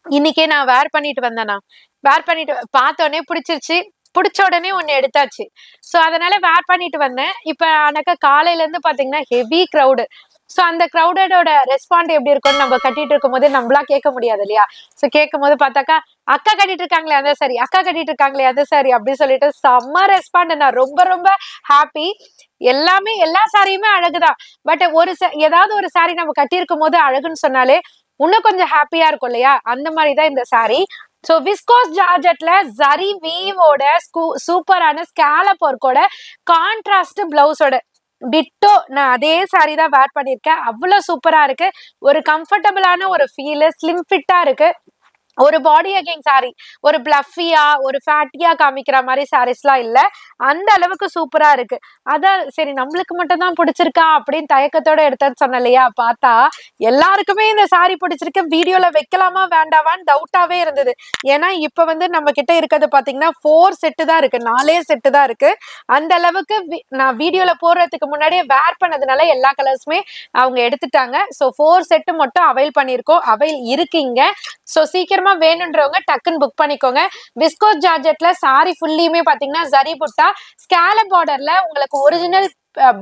இன்னைக்கே நான் வேர் பண்ணிட்டு வந்தேனா, வேர் பண்ணிட்டு பார்த்தோடனே பிடிச்சிருச்சு, பிடிச்ச உடனே ஒன்னு எடுத்தாச்சு. சோ அதனால வேர் பண்ணிட்டு வந்தேன். இப்ப ஆனாக்கா காலையில இருந்து பாத்தீங்கன்னா ஹெவி கிரௌடு. சோ அந்த கிரௌடோட ரெஸ்பாண்ட் எப்படி இருக்கும்னு நம்ம கட்டிட்டு இருக்கும் போதே நம்மளா கேட்க முடியாது இல்லையா. சோ கேட்கும் போது பார்த்தாக்கா அக்கா கட்டிட்டு இருக்காங்களே அந்த சாரி, அக்கா கட்டிட்டு இருக்காங்களே அந்த சாரி அப்படின்னு சொல்லிட்டு செம்ம ரெஸ்பாண்ட். நான் ரொம்ப ரொம்ப ஹாப்பி. எல்லாமே எல்லா சாரியுமே அழகுதான். பட் ஏதாவது ஒரு சாரி நம்ம கட்டியிருக்கும் போது அழகுன்னு சொன்னாலே இன்னும் கொஞ்சம் ஹாப்பியா இருக்கும் இல்லையா. அந்த மாதிரிதான் இந்த சாரி. சோ விஸ்கோஸ் ஜார்ஜெட்ல ஜரி வீவோட சூப்பரான ஸ்கேலப் ஒர்க்கோட கான்ட்ராஸ்ட் பிளவுஸோட டிட்டோ நான் அதே சாரி தான் வேர் பண்ணிருக்கேன். அவ்வளவு சூப்பரா இருக்கு. ஒரு கம்ஃபர்டபுளான ஒரு ஃபீல், ஸ்லிம் ஃபிட்டா இருக்கு. ஒரு பாடி ஹக்கிங் சாரி, ஒரு பிளஃபியா ஒரு ஃபேட்டியா காமிக்கிற மாதிரி சாரீஸ்லாம் இல்ல, அந்த அளவுக்கு சூப்பரா இருக்கு. அதான் சரி நம்மளுக்கு மட்டும் தான் பிடிச்சிருக்கா அப்படின்னு தயக்கத்தோட எடுத்தேன்னு சொன்ன இல்லையா. பார்த்தா எல்லாருக்குமே இந்த சாரி பிடிச்சிருக்கு. வீடியோல வைக்கலாமா வேண்டாவான்னு டவுட்டாவே இருந்தது. ஏன்னா இப்ப வந்து நம்ம கிட்ட இருக்கிறது பாத்தீங்கன்னா 4 செட்டு தான் இருக்கு, 4 செட்டு தான் இருக்கு. அந்த அளவுக்கு நான் வீடியோல போடுறதுக்கு முன்னாடியே வேர் பண்ணதுனால எல்லா கலர்ஸுமே அவங்க எடுத்துட்டாங்க. ஸோ 4 செட்டு மட்டும் அவைல் பண்ணியிருக்கோம், அவைல் இருக்கீங்க. ஸோ சீக்கிரமா சீக்கிரமா வேணுன்றவங்க டக்குன்னு புக் பண்ணிக்கோங்க. விஸ்கோஸ் ஜார்ஜெட்ல சாரி ஃபுல்லியுமே பாத்தீங்கன்னா ஜரி புட்டா ஸ்கேலப் பார்டர்ல உங்களுக்கு ஒரிஜினல்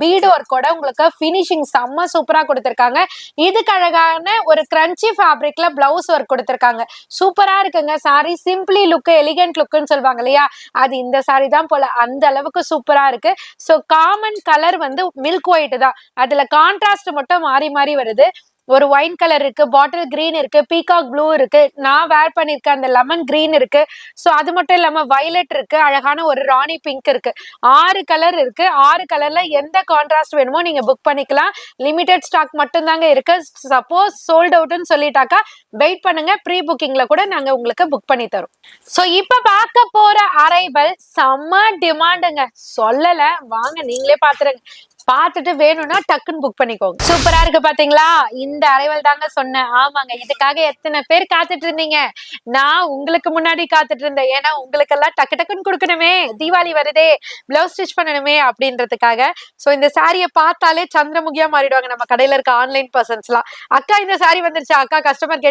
பீடு ஒர்க்கோட உங்களுக்கு ஃபினிஷிங் செம்ம சூப்பரா கொடுத்திருக்காங்க. இதுக்கு அழகான ஒரு கிரன்ச்சி ஃபேப்ரிக்ல பிளவுஸ் ஒர்க் கொடுத்திருக்காங்க. சூப்பரா இருக்குங்க சாரி. சிம்பிளி லுக், எலிகன்ட் லுக்னு சொல்லுவாங்க இல்லையா, அது இந்த சாரி தான் போல. அந்த அளவுக்கு சூப்பரா இருக்கு. சோ காமன் கலர் வந்து மில்க் ஒயிட் தான், அதுல கான்ட்ராஸ்ட் மட்டும் மாறி மாறி வருது. ஒரு ஒயின் கலர் இருக்கு, பாட்டில் கிரீன் இருக்கு, பீகாக் ப்ளூ இருக்கு, நான் வேர் பண்ணிருக்க அந்த லெமன் கிரீன் இருக்கு. சோ அது மட்டும் இல்லாம வயலட் இருக்கு, அழகான ஒரு ராணி பிங்க் இருக்கு. 6 கலர் இருக்கு. 6 கலர்ல எந்த கான்ட்ராஸ்ட் வேணுமோ நீங்க புக் பண்ணிக்கலாம். லிமிடெட் ஸ்டாக் மட்டும் தாங்க இருக்கு. சப்போஸ் சோல்ட் அவுட்னு சொல்லிட்டாக்கா வெயிட் பண்ணுங்க, ப்ரீ புக்கிங்ல கூட நாங்க உங்களுக்கு புக் பண்ணி தரோம். சோ இப்ப பார்க்க போற அரைவல் செம்ம டிமாண்டுங்க, சொல்லல, வாங்க நீங்களே பாத்துருங்க. பார்த்துட்டு வேணும்னா டக்குன்னு புக் பண்ணிக்கோங்க. சூப்பரா இருக்கு பாத்தீங்களா, இந்த அரைவல் தாங்க சொன்னேன். ஆமாங்க, இதுக்காக எத்தனை பேர் காத்துட்டு இருந்தீங்க. நான் உங்களுக்கு முன்னாடி காத்துட்டு இருந்தேன். ஏன்னா உங்களுக்கு எல்லாம் டக்கு டக்குன்னு கொடுக்கணுமே, தீபாவளி வருதே, பிளவுஸ் ஸ்டிச் பண்ணணுமே அப்படின்றதுக்காக. சோ இந்த சாரியை பார்த்தாலே சந்திரமுகியா மாறிடுவாங்க நம்ம கடையில இருக்க ஆன்லைன் பர்சன்ஸ் எல்லாம். அக்கா இந்த சாரி வந்துருச்சு அக்கா, கஸ்டமர்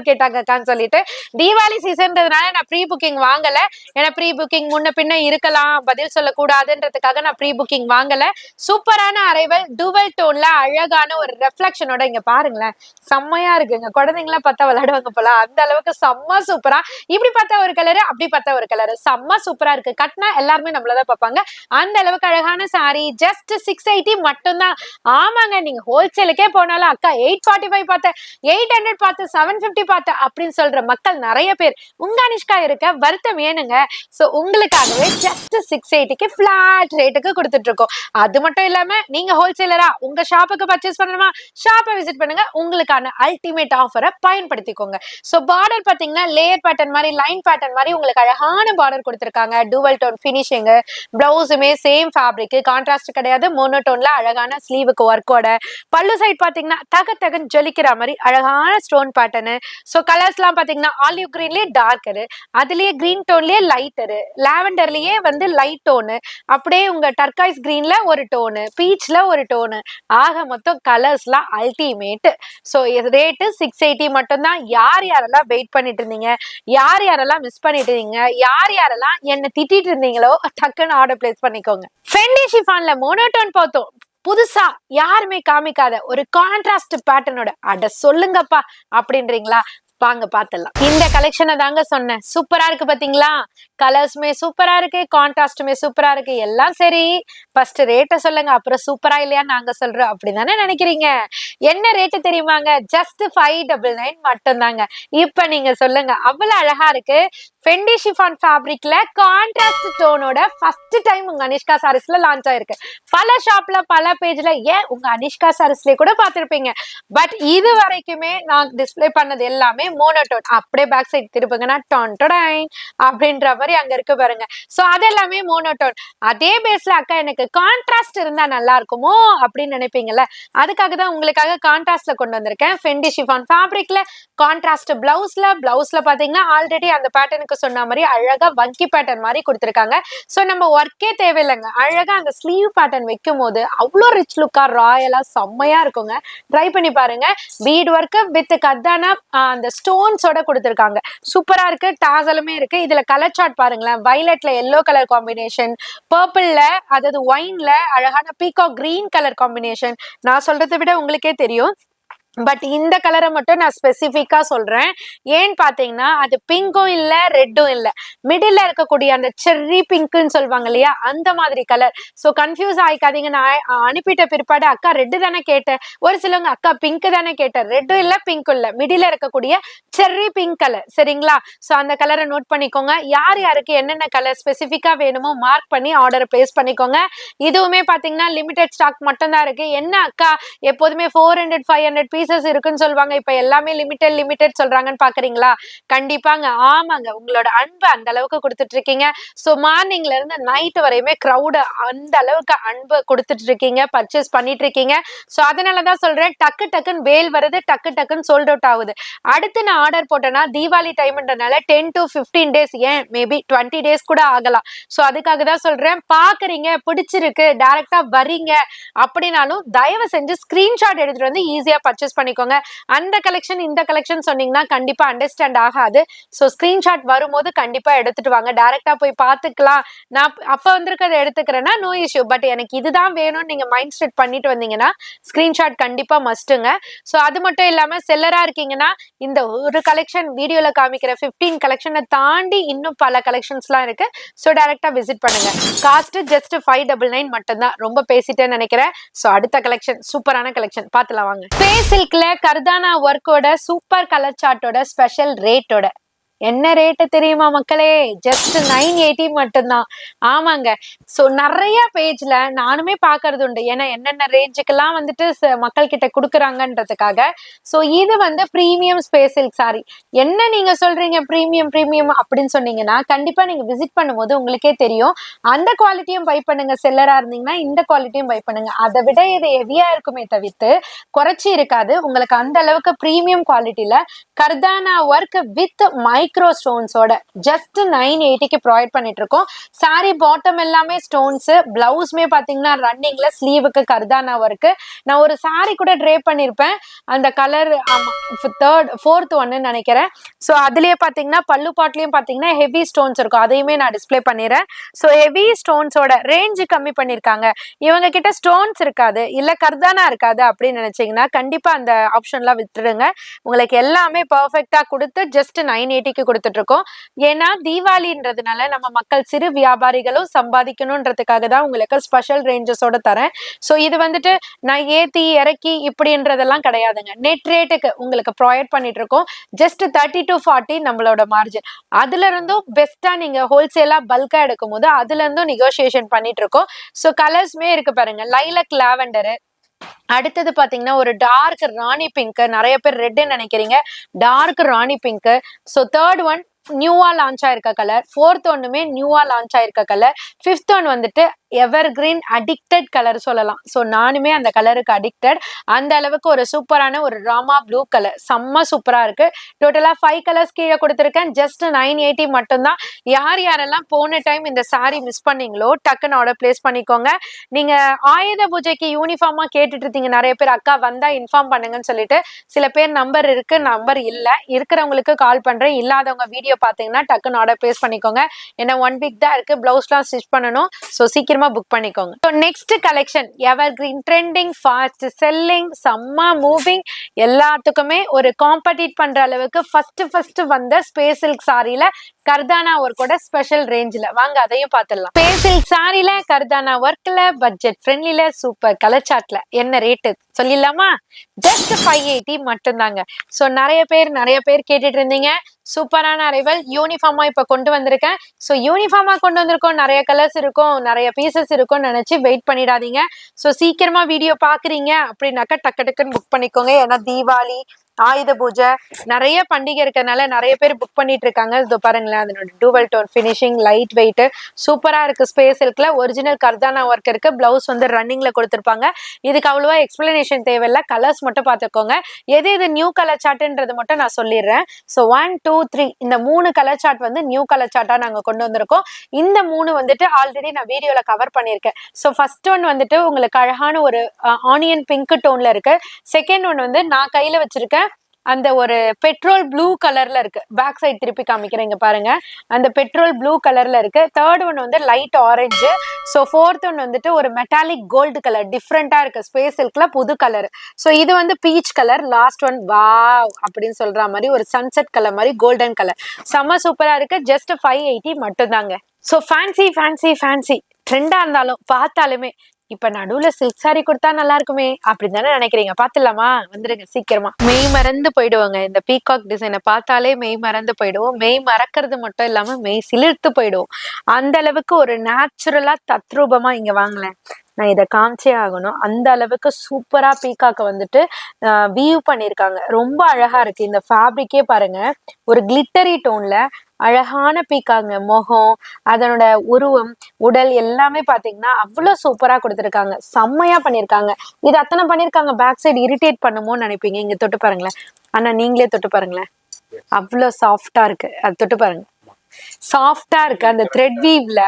கேட்டாங்க அக்கான்னு சொல்லிட்டு. தீபாவளி சீசன்றதுனால நான் ப்ரீ புக்கிங் வாங்கல. ஏன்னா ப்ரீ புக்கிங் முன்ன பின்ன இருக்கலாம், பதில் சொல்லக்கூடாதுன்றதுக்காக நான் ப்ரீ புக்கிங் வாங்கல. சூப்பரான அரைவல் டுவல் டோன்ல அழகான ஒரு ரெஃப்ளெக்ஷனோட இங்க பாருங்களேன், செம்மையா இருக்குங்க. குழந்தைங்களா பார்த்தா விளையாடுவாங்க போல, அந்த அளவுக்கு செம்ம சூப்பரா. இப்படி பார்த்தா ஒரு கலரு, அப்படி பார்த்தா ஒரு கலரு, செம்ம சூப்பரா இருக்கு. கட்டினா எல்லாருமே நம்மளதான் பார்ப்பாங்க, அந்த அளவுக்கு அழகான சாரி. ஜஸ்ட் 680 மட்டும்தான். ஆமாங்க, நீங்க ஹோல்சேலுக்கே போனாலும் அக்கா 845 பார்த்தேன், 800 பார்த்து, 750 பார்த்தேன் அப்படின்னு சொல்ற மக்கள் நிறைய பேர் உங்க அனிஷ்கா இருக்க. வருத்தம் ஏனுங்க. சோ உங்களுக்காகவே ஜஸ்ட் 680க்கு பிளாட் ரேட்டுக்கு கொடுத்துட்டு இருக்கோம். அது மட்டும் இல்லாம நீங்க ஹோல்சேலரா உங்க ஷாப்புக்கு பர்ச்சேஸ் பண்ணணுமா, ஷாப்பை விசிட் பண்ணுங்க, உங்களுக்கான அல்டிமேட் ஆஃபரை பயன்படுத்திக்கோங்க. சோ பார்டர் பாத்தீங்கன்னா லேயர் பேட்டர்ன் மாதிரி, லைன் பேட்டர்ன் மாதிரி உங்களுக்கு அழகான பார்டர் கொடுத்திருக்காங்க. டூவல் டோன் பினிஷிங், பிளவுஸுமே சேம் ஃபேப்ரிக், கான்ட்ராஸ்ட் கிடையாது, மோனோடோன்ல அழகான ஸ்லீவுக்கு ஒர்க்கோட. பல்லு சைட் பாத்தீங்கன்னா தகன்னு ஜொலிக்கிற மாதிரி அழகான ஸ்டோன் பேட்டர்னு. சோ கலர்ஸ் எல்லாம் பாத்தீங்கன்னா ஆலிவ் கிரீன்லயே டார்க்கரு, அதுலயே கிரீன் டோன்லயே லைட்டரு, லாவெண்டர்லயே வந்து லைட் டோனு, அப்படியே உங்க டர்காய்ஸ் கிரீன்ல ஒரு டோனு, பீச்ல ஒரு டோனு, ஆக மொத்தம் கலர்ஸ்லாம் அல்டிமேட். சோ ரேட்டு 680 மட்டும்தான். யார் யாரெல்லாம் வெயிட் பண்ணிட்டு இருந்தீங்க, யார் யாரெல்லாம் மிஸ் பண்ணிட்டு இருந்தீங்க, யார் யாரெல்லாம் என்ன திட்டிட்டு இருந்தீங்களோ டக்குன்னு ஆர்டர் பிளேஸ் பண்ணிக்கோங்க. ஃபெண்டி ஷிஃபான்ல மோனோடோன் பார்த்தோம், புதுசா யாருமே காமிக்காத ஒரு கான்ட்ராஸ்ட் பேட்டர்னோட. அட சொல்லுங்கப்பா அப்படின்றீங்களா, வாங்க பாத்துடலாம். இந்த கலெக்ஷனை தாங்க சொன்னேன், சூப்பரா இருக்கு பாத்தீங்களா. கலர்ஸுமே சூப்பரா இருக்கு, கான்ட்ராஸ்டுமே சூப்பரா இருக்கு, எல்லாம் சரி. ஃபர்ஸ்ட் ரேட்டை சொல்லுங்க, அப்புறம் சூப்பரா இல்லையா நாங்க சொல்றோம் அப்படிதானே நினைக்கிறீங்க. என்ன ரேட்டு தெரியுமாங்க, ஜஸ்ட் 599 மட்டும் தாங்க. இப்ப நீங்க சொல்லுங்க, அவ்வளவு அழகா இருக்கு. ஃபெண்டி ஷிஃபான் ஃபேப்ரிக்ல கான்ட்ராஸ்ட் டோனோட ஃபர்ஸ்ட் டைம் உங்க அனிஷ்கா சாரீஸ்ல லான்ச் ஆயிருக்கு. பல ஷாப்ல பல பேஜ்ல, ஏன் உங்க அனிஷ்கா சாரீஸ்லயே கூட பார்த்திருப்பீங்க. பட் இது வரைக்குமே நான் டிஸ்பிளே பண்ணது எல்லாமே மோனோடோன். அப்படியே பேக் சைடு திருப்புங்கன்னா டொன்டொடைன் அப்படின்ற மாதிரி அங்க இருக்கு பாருங்க. சோ அது எல்லாமே மோனோடோன். அதே பேஸ்ல அக்கா எனக்கு கான்ட்ராஸ்ட் இருந்தா நல்லா இருக்குமோ அப்படின்னு நினைப்பீங்கல்ல, அதுக்காக தான் உங்களுக்காக கான்ட்ராஸ்ட்ல கொண்டு வந்திருக்கேன். ஃபெண்டி ஷிஃபான் ஃபேப்ரிக்ல கான்ட்ராஸ்ட் பிளவுஸ்ல பாத்தீங்கன்னா ஆல்ரெடி அந்த பேட்டர்னுக்கு சொன்ன மாதிரி அழகா வங்கி பேட்டர்ன் மாதிரி கொடுத்திருக்காங்க. சோ நம்ம ஒர்க்கே தேவையில்லைங்க, அழகா அந்த ஸ்லீவ் பேட்டர்ன் வைக்கும் போது அவ்வளோ ரிச் லுக்கா ராயலா செம்மையா இருக்குங்க. ட்ரை பண்ணி பாருங்க. பீட் ஒர்க் வித் கத்தானா அந்த ஸ்டோன்ஸோட கொடுத்திருக்காங்க, சூப்பரா இருக்கு. டாசலுமே இருக்கு. இதுல கலர் சார்ட் பாருங்களேன், வயலட்ல எல்லோ கலர் காம்பினேஷன், பர்பிள்ல அதாவது ஒயின்ல அழகான பீகாக் கிரீன் கலர் காம்பினேஷன். நான் சொல்றதை விட உங்களுக்கே தெரியும். பட் இந்த கலரை மட்டும் நான் ஸ்பெசிஃபிக்கா சொல்றேன். ஏன்னு பாத்தீங்கன்னா அது பிங்கும் இல்ல ரெட்டும் இல்ல, மிடில் இருக்கக்கூடிய அந்த செர்ரி பிங்க்னு சொல்லுவாங்க இல்லையா, அந்த மாதிரி கலர். So confuse ஆயிக்காதீங்க. நான் அனுப்பிட்ட பிற்பாடு அக்கா ரெட்டு தானே கேட்டேன், ஒரு சிலவங்க அக்கா பிங்க் தானே கேட்டேன். ரெட்டும் இல்ல பிங்க்கும் இல்ல, மிடில் இருக்கக்கூடிய செர்ரி பிங்க் கலர், சரிங்களா. சோ அந்த கலரை நோட் பண்ணிக்கோங்க. யார் யாருக்கு என்னென்ன கலர் ஸ்பெசிஃபிக்கா வேணுமோ மார்க் பண்ணி ஆர்டர் பிளேஸ் பண்ணிக்கோங்க. இதுவுமே பாத்தீங்கன்னா லிமிடெட் ஸ்டாக் மட்டும் தான் இருக்கு. என்ன அக்கா எப்போதுமே 400-500 பீசஸ் இருக்குன்னு சொல்லுவாங்க, இப்ப எல்லாமே லிமிடெட் சொல்றாங்கன்னு பாக்குறீங்களா. கண்டிப்பாங்க, ஆமாங்க, உங்களோட அன்பு அந்த அளவுக்கு கொடுத்துட்டு இருக்கீங்க. சோ மார்னிங்ல இருந்து நைட் வரையுமே கிரௌட் அந்த அளவுக்கு அன்பு கொடுத்துட்டு இருக்கீங்க, பர்ச்சேஸ் பண்ணிட்டு இருக்கீங்க. சோ அதனாலதான் சொல்றேன், டக்குன்னு வேல் வருது, டக்குன்னு சோல்ட் அவுட் ஆகுது. அடுத்து நான் ஆர்டர் போட்டேன்னா தீபாவளி டைம்ன்றனால 10 to 15 டேஸ், ஏன் மேபி 20 டேஸ் கூட ஆகலாம். சோ அதுக்காக தான் சொல்றேன், பாக்குறீங்க பிடிச்சிருக்கு டைரக்டா வரீங்க அப்படின்னாலும் தயவு செஞ்சு ஸ்கிரீன்ஷாட் எடுத்துட்டு வந்து ஈஸியா பர்ச்சேஸ் பர்ச்சேஸ் பண்ணிக்கோங்க. அந்த கலெக்ஷன் இந்த கலெக்ஷன் சொன்னீங்கன்னா கண்டிப்பா அண்டர்ஸ்டாண்ட் ஆகாது. ஸோ ஸ்கிரீன்ஷாட் வரும்போது கண்டிப்பா எடுத்துட்டு வாங்க. டைரக்டா போய் பார்த்துக்கலாம், நான் அப்ப வந்திருக்கிறத எடுத்துக்கிறேன்னா நோ இஷ்யூ. பட் எனக்கு இதுதான் வேணும்னு நீங்க மைண்ட் செட் பண்ணிட்டு வந்தீங்கன்னா ஸ்கிரீன்ஷாட் கண்டிப்பா மஸ்ட்டுங்க. ஸோ அது மட்டும் இல்லாம செல்லரா இருக்கீங்கன்னா இந்த ஒரு கலெக்ஷன் வீடியோல காமிக்கிற 15 கலெக்ஷனை தாண்டி இன்னும் பல கலெக்ஷன்ஸ்லாம் இருக்கு. ஸோ டைரக்டா விசிட் பண்ணுங்க. காஸ்ட் ஜஸ்ட் 599 மட்டும்தான். ரொம்ப பேசிட்டேன்னு நினைக்கிறேன். ஸோ அடுத்த கலெக்ஷன் சூப்பரான கலெக்ஷன் பார்த்துலாம் வாங்க. ஸ்பேஸ் சில்க்ல கர்தானா ஒர்க்கோட சூப்பர் கலர் சார்ட்டோட ஸ்பெஷல் ரேட்டோட என்ன ரேட்டு தெரியுமா மக்களே? ஜஸ்ட் 980 மட்டும்தான். ஆமாங்க. ஸோ நிறைய பேஜ்ல நானுமே பாக்குறது உண்டு, ஏன்னா என்னென்ன ரேஞ்சுக்கெல்லாம் வந்துட்டு மக்கள் கிட்ட கொடுக்குறாங்கன்றதுக்காக. ஸோ இது வந்து பிரீமியம் ஸ்பேஸ் சில்க் சாரி. என்ன நீங்க சொல்றீங்க பிரீமியம் பிரீமியம் அப்படின்னு சொன்னீங்கன்னா கண்டிப்பா நீங்க விசிட் பண்ணும்போது உங்களுக்கே தெரியும். அந்த குவாலிட்டியும் பை பண்ணுங்க. செல்லரா இருந்தீங்கன்னா இந்த குவாலிட்டியும் பை பண்ணுங்க. அதை விட இது ஹெவியா இருக்குமே தவிர்த்து குறைச்சி இருக்காது. உங்களுக்கு அந்த அளவுக்கு பிரீமியம் குவாலிட்டியில கர்தானா ஒர்க் வித் மைக்ரோ ஸ்டோன்ஸோட ஜஸ்ட் 980க்கு ப்ரொவைட் பண்ணிட்டு இருக்கோம். சாரி பாட்டம் எல்லாமே ஸ்டோன்ஸ், பிளவுஸ்மே பாத்தீங்கன்னா ரன்னிங்ல ஸ்லீவுக்கு கர்தானா ஒர்க். நான் ஒரு சாரி கூட ட்ரே பண்ணிருப்பேன், அந்த கலர் ஃபோர்த் ஒன்னு நினைக்கிறேன். ஸோ அதுலயே பாத்தீங்கன்னா பல்லு பாட்லயும் பாத்தீங்கன்னா ஹெவி ஸ்டோன்ஸ் இருக்கும், அதையுமே நான் டிஸ்பிளே பண்ணிடுறேன். ஸோ ஹெவி ஸ்டோன்ஸோட ரேஞ்ச் கம்மி பண்ணிருக்காங்க. இவங்க கிட்ட ஸ்டோன்ஸ் இருக்காது இல்ல கர்தானா இருக்காது அப்படின்னு நினைச்சீங்கன்னா கண்டிப்பா அந்த ஆப்ஷன்லாம் விட்டுடுங்க. உங்களுக்கு எல்லாமே பர்ஃபெக்டா கொடுத்து ஜஸ்ட் 980க்கு கொடுத்துட்டு இருக்கோம். ஏன்னா தீபாவளின்றதுனால நம்ம மக்கள் சிறு வியாபாரிகளும் சம்பாதிக்கணும்ன்றதுக்காக தான் உங்களுக்கு ஸ்பெஷல் ரேஞ்சஸோட தரேன். ஸோ இது வந்துட்டு நான் ஏத்தி இறக்கி இப்படின்றதெல்லாம் கிடையாதுங்க. நெட் ரேட்டுக்கு உங்களுக்கு ப்ரொவைட் பண்ணிட்டு இருக்கோம். ஜஸ்ட் 30 to 40 நம்மளோட மார்ஜின். அதுல இருந்தும் பெஸ்டா நீங்க ஹோல்சேலா பல்கா எடுக்கும் போது அதுல இருந்தும் நெகோசியேஷன் பண்ணிட்டு இருக்கோம். ஸோ கலர்ஸ்மே இருக்கு பாருங்க, லைலக் லாவெண்டரு, அடுத்தது பாத்தீங்கன்னா ஒரு டார்க் ராணி பிங்க், நிறைய பேர் ரெட் நினைக்கிறீங்க, dark rani pink. So third one நியூவா லான்ச் ஆயிருக்க கலர், ஃபோர்த் ஒன்னுமே நியூவா லான்ச் ஆயிருக்க கலர், ஃபிஃப்த் ஒன் வந்துட்டு எவர் கிரீன் அடிக்டட் கலர் சொல்லலாம். ஸோ நானுமே அந்த கலருக்கு அடிக்டட். அந்த அளவுக்கு ஒரு சூப்பரான ஒரு ராமா ப்ளூ கலர் செம்ம சூப்பரா இருக்கு. டோட்டலா 5 கலர்ஸ் கீழே கொடுத்துருக்கேன். ஜஸ்ட் 980 மட்டும்தான். யார் யாரெல்லாம் போன டைம் இந்த சாரி மிஸ் பண்ணீங்களோ டக்குன்னு ஆர்டர் பிளேஸ் பண்ணிக்கோங்க. நீங்க ஆயுத பூஜைக்கு யூனிஃபார்மா கேட்டுட்டு இருந்தீங்க நிறைய பேர், அக்கா வந்தா இன்ஃபார்ம் பண்ணுங்கன்னு சொல்லிட்டு. சில பேர் நம்பர் இருக்கு நம்பர் இல்ல, இருக்கிறவங்களுக்கு கால் பண்றேன், இல்லாதவங்க வீடியோ பாத்தீங்கன்னா டக்குன்னு ஆர்டர் பிளேஸ் பண்ணிக்கோங்க. ஏன்னா 1 வீக் தான் இருக்கு, பிளவுஸ்லாம் ஸ்டிச் பண்ணணும். ஸோ சீக்கிரமா புக் பண்ணிக்கோங்க. ஸோ நெக்ஸ்ட் கலெக்ஷன் எவர் கிரீன் ட்ரெண்டிங் ஃபாஸ்ட் செல்லிங் செம்ம மூவிங், எல்லாத்துக்குமே ஒரு காம்படிட் பண்ற அளவுக்கு ஃபர்ஸ்ட் வந்த ஸ்பேஸ் சில்க் சாரியில கர்தானா ஒர்க்கோட ஸ்பெஷல் ரேஞ்சில் வாங்க அதையும் பார்த்துடலாம். ஸ்பேஸ் சில்க் சாரியில கர்தானா ஒர்க்ல பட்ஜெட் ஃப்ரெண்ட்லில சூப்பர் கலர் சார்ட்ல என்ன ரேட்டு சொல்லிடலாமா? ஜஸ்ட் 580 மட்டும்தாங்க. ஸோ நிறைய பேர் கேட்டுட்டு இருந்தீங்க. சூப்பரான அரைவல் யூனிஃபார்மா இப்ப கொண்டு வந்திருக்கேன். ஸோ யூனிஃபார்மா கொண்டு வந்திருக்கோம், நிறைய கலர்ஸ் இருக்கும், நிறைய பீசஸ் இருக்கும் நினைச்சு வெயிட் பண்ணிடாதீங்க. ஸோ சீக்கிரமா வீடியோ பாக்குறீங்க அப்படின்னாக்கா டக்குன்னு புக் பண்ணிக்கோங்க. ஏன்னா தீபாவளி ஆயுத பூஜை நிறைய பண்டிகை இருக்கிறதுனால நிறைய பேர் புக் பண்ணிட்டு இருக்காங்க. இதோ பாருங்களேன், அதனோட dual tone finishing, light weight சூப்பரா இருக்கு. ஸ்பேஸ் சில்க்ல ஒரிஜினல் கர்தானா ஒர்க் இருக்கு. பிளவுஸ் வந்து ரன்னிங்ல கொடுத்துருப்பாங்க. இதுக்கு அவ்வளவா எக்ஸ்பிளனேஷன் தேவையில்லை, கலர்ஸ் மட்டும் பார்த்துக்கோங்க. எது நியூ கலர் சார்ட்ன்றது மட்டும் நான் சொல்லிடுறேன். ஸோ 1 2 3 இந்த 3 கலர் சார்ட் வந்து நியூ கலர் சார்ட்டா நாங்க கொண்டு வந்திருக்கோம். இந்த 3 வந்துட்டு ஆல்ரெடி நான் வீடியோல கவர் பண்ணியிருக்கேன். ஸோ ஃபர்ஸ்ட் ஒன் வந்துட்டு உங்களுக்கு அழகான ஒரு ஆனியன் பிங்க் டோன்ல இருக்கு. செகண்ட் ஒன் வந்து நான் கையில வச்சிருக்கேன் அந்த ஒரு பெட்ரோல் ப்ளூ கலர்ல இருக்கு. பேக் சைடு திருப்பி காமிக்கிறேங்க பாருங்க, அந்த பெட்ரோல் ப்ளூ கலர்ல இருக்கு. தேர்ட் ஒன் வந்து light orange. So fourth one வந்துட்டு ஒரு மெட்டாலிக் கோல்டு கலர், டிஃப்ரெண்டா இருக்கு. ஸ்பேஸ் சில்க்ல புது கலர். ஸோ இது வந்து peach colour. Last one wow அப்படின்னு சொல்ற மாதிரி ஒரு சன்செட் கலர் மாதிரி கோல்டன் கலர், செம்ம சூப்பரா இருக்கு. ஜஸ்ட் 580 மட்டும் தாங்க. ஸோ ஃபேன்சி ட்ரெண்டா இருந்தாலும் பார்த்தாலுமே இப்ப நடுவுல சில்க் சாரி கொடுத்தா நல்லா இருக்குமே அப்படின்னு தானே நினைக்கிறீங்க. பாத்துலாமா? வந்துருங்க சீக்கிரமா. மெய் மறந்து போயிடுவாங்க. இந்த பீகாக் டிசைனை பார்த்தாலே மெய் மறந்து போயிடுவோம். மெய் மறக்கிறது மட்டும் இல்லாம மெய் சிலிர்த்து போயிடுவோம். அந்த அளவுக்கு ஒரு நேச்சுரலா தத்ரூபமா இங்க வாங்கலேன். நான் இதை காமிச்சே ஆகணும். அந்த அளவுக்கு சூப்பரா பீகாக்க வந்துட்டு வியூ பண்ணிருக்காங்க. ரொம்ப அழகா இருக்கு. இந்த ஃபேப்ரிக்கே பாருங்க, ஒரு கிளிட்டரி டோன்ல அழகான பீக்காங்க. முகம், அதனோட உருவம், உடல் எல்லாமே பாத்தீங்கன்னா அவ்வளவு சூப்பரா கொடுத்துருக்காங்க. செம்மையா பண்ணிருக்காங்க. இது அத்தனை பண்ணிருக்காங்க. பேக் சைடு இரிட்டேட் பண்ணுமோன்னு நினைப்பீங்க. இங்க தொட்டு பாருங்களேன். ஆனா நீங்களே தொட்டு பாருங்களேன், அவ்வளவு சாஃப்டா இருக்கு. அது தொட்டு பாருங்க, சாஃப்டா இருக்கு. அந்த த்ரெட் வீவ்ல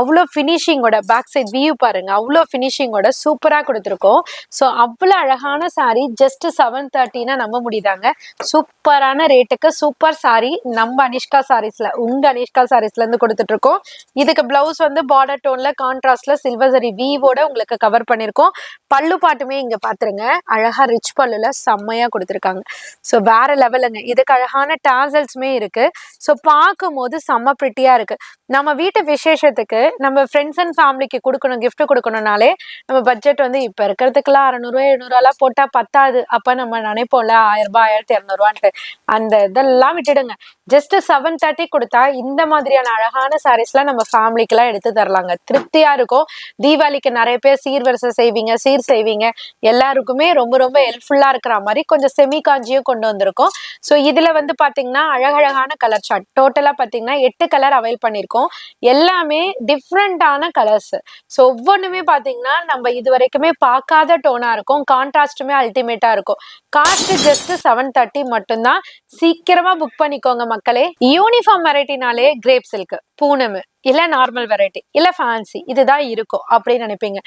அவ்வளோ ஃபினிஷிங்கோட பேக் சைட் வியூ பாருங்க, அவ்வளோ ஃபினிஷிங்கோட சூப்பரா கொடுத்துருக்கோம். ஸோ அவ்வளோ அழகான சாரி ஜஸ்ட் 730னா நம்ப முடியுதாங்க. சூப்பரான ரேட்டுக்கு சூப்பர் சாரி நம்ம அனிஷ்கா சாரீஸ்ல, உங்க அனிஷ்கா சாரீஸ்ல இருந்து கொடுத்துட்டு இருக்கோம். இதுக்கு பிளவுஸ் வந்து பார்டர் டோன்ல கான்ட்ராஸ்ட்ல சில்வர் சரி வீவோட உங்களுக்கு கவர் பண்ணிருக்கோம். பல்லு பாட்டுமே இங்க பாத்துருங்க, அழகா ரிச் பல்லுல செம்மையா கொடுத்துருக்காங்க. ஸோ வேற லெவலுங்க. இதுக்கு அழகான டாசல்ஸுமே இருக்கு. ஸோ பார்க்கும் போது செம்ம பிரிட்டியா இருக்கு. நம்ம வீட்டு விசேஷத்துக்கு நம்ம ஃப்ரெண்ட்ஸ் அண்ட் ஃபேமிலிக்கு கொடுக்கணும், கிஃப்ட் கொடுக்கணும்னாலே நம்ம பட்ஜெட் வந்து இப்ப இருக்கிறதுக்குலாம் 600 700 போட்டா பத்தாது. அப்ப நம்ம நினைப்போம்ல 1000 ரூபாய் 1200 அந்த இதெல்லாம் விட்டுடுங்க. ஜஸ்ட் 730 கொடுத்தா இந்த மாதிரியான அழகான சாரீஸ்லாம் நம்ம ஃபேமிலிக்கு எல்லாம் எடுத்து தரலாங்க. திருப்தியா இருக்கும். தீபாவளிக்கு நிறைய பேர் சீர்வரிசை செய்வீங்க, சீர் செய்வீங்க, எல்லாருக்குமே ரொம்ப ரொம்ப ஹெல்ப்ஃபுல்லா இருக்கிற மாதிரி கொஞ்சம் செமி காஞ்சியும் கொண்டு வந்திருக்கோம். ஸோ இதுல வந்து பாத்தீங்கன்னா அழகழகான கலர் சார்ட் டோட்டலா பாத்தீங்கன்னா 8 கலர் அவைல் பண்ணிருக்கோம். எல்லாமே டிஃப்ரெண்டான கலர்ஸ். ஸோ ஒவ்வொன்றுமே பாத்தீங்கன்னா நம்ம இது வரைக்குமே பார்க்காத டோனா இருக்கும். கான்ட்ராஸ்டுமே அல்டிமேட்டா இருக்கும். காஸ்ட் ஜஸ்ட் 730 மட்டும்தான். சீக்கிரமா புக் பண்ணிக்கோங்க மக்களே. யூனிஃபார்ம் வெரைட்டினாலே கிரேப் சில்க், பூனம், இல்ல நார்மல் வெரைட்டி, இல்ல ஃபேன்சி இதுதான் இருக்கும் அப்படின்னு நினைப்பீங்க.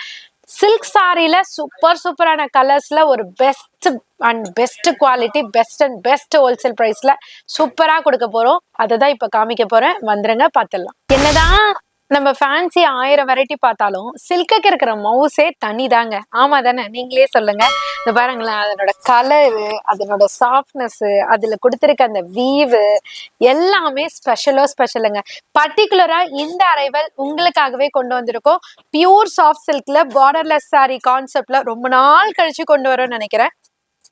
சில்க் சாரியில சூப்பரான கலர்ஸ்ல ஒரு best and best quality, best and best wholesale பிரைஸ்ல சூப்பரா கொடுக்க போறோம். அதை தான் இப்ப காமிக்க போறேன். வந்துருங்க பார்த்துடலாம். என்னதான் நம்ம ஃபேன்சி 1000 வெரைட்டி பார்த்தாலும் சில்க்குக்கு இருக்கிற மவுஸே தனி தாங்க. ஆமா தானே, நீங்களே சொல்லுங்க. இந்த பாருங்களேன், அதனோட கலரு, அதனோட சாஃப்ட்னஸ், அதுல கொடுத்துருக்க அந்த வீவு எல்லாமே ஸ்பெஷலுங்க. பர்டிகுலரா இந்த அரைவல் உங்களுக்காகவே கொண்டு வந்திருக்கோம். பியூர் சாஃப்ட் சில்க்ல பார்டர்லெஸ் சாரி கான்செப்ட்ல ரொம்ப நாள் கழிச்சு கொண்டு வரோம்னு நினைக்கிறேன்.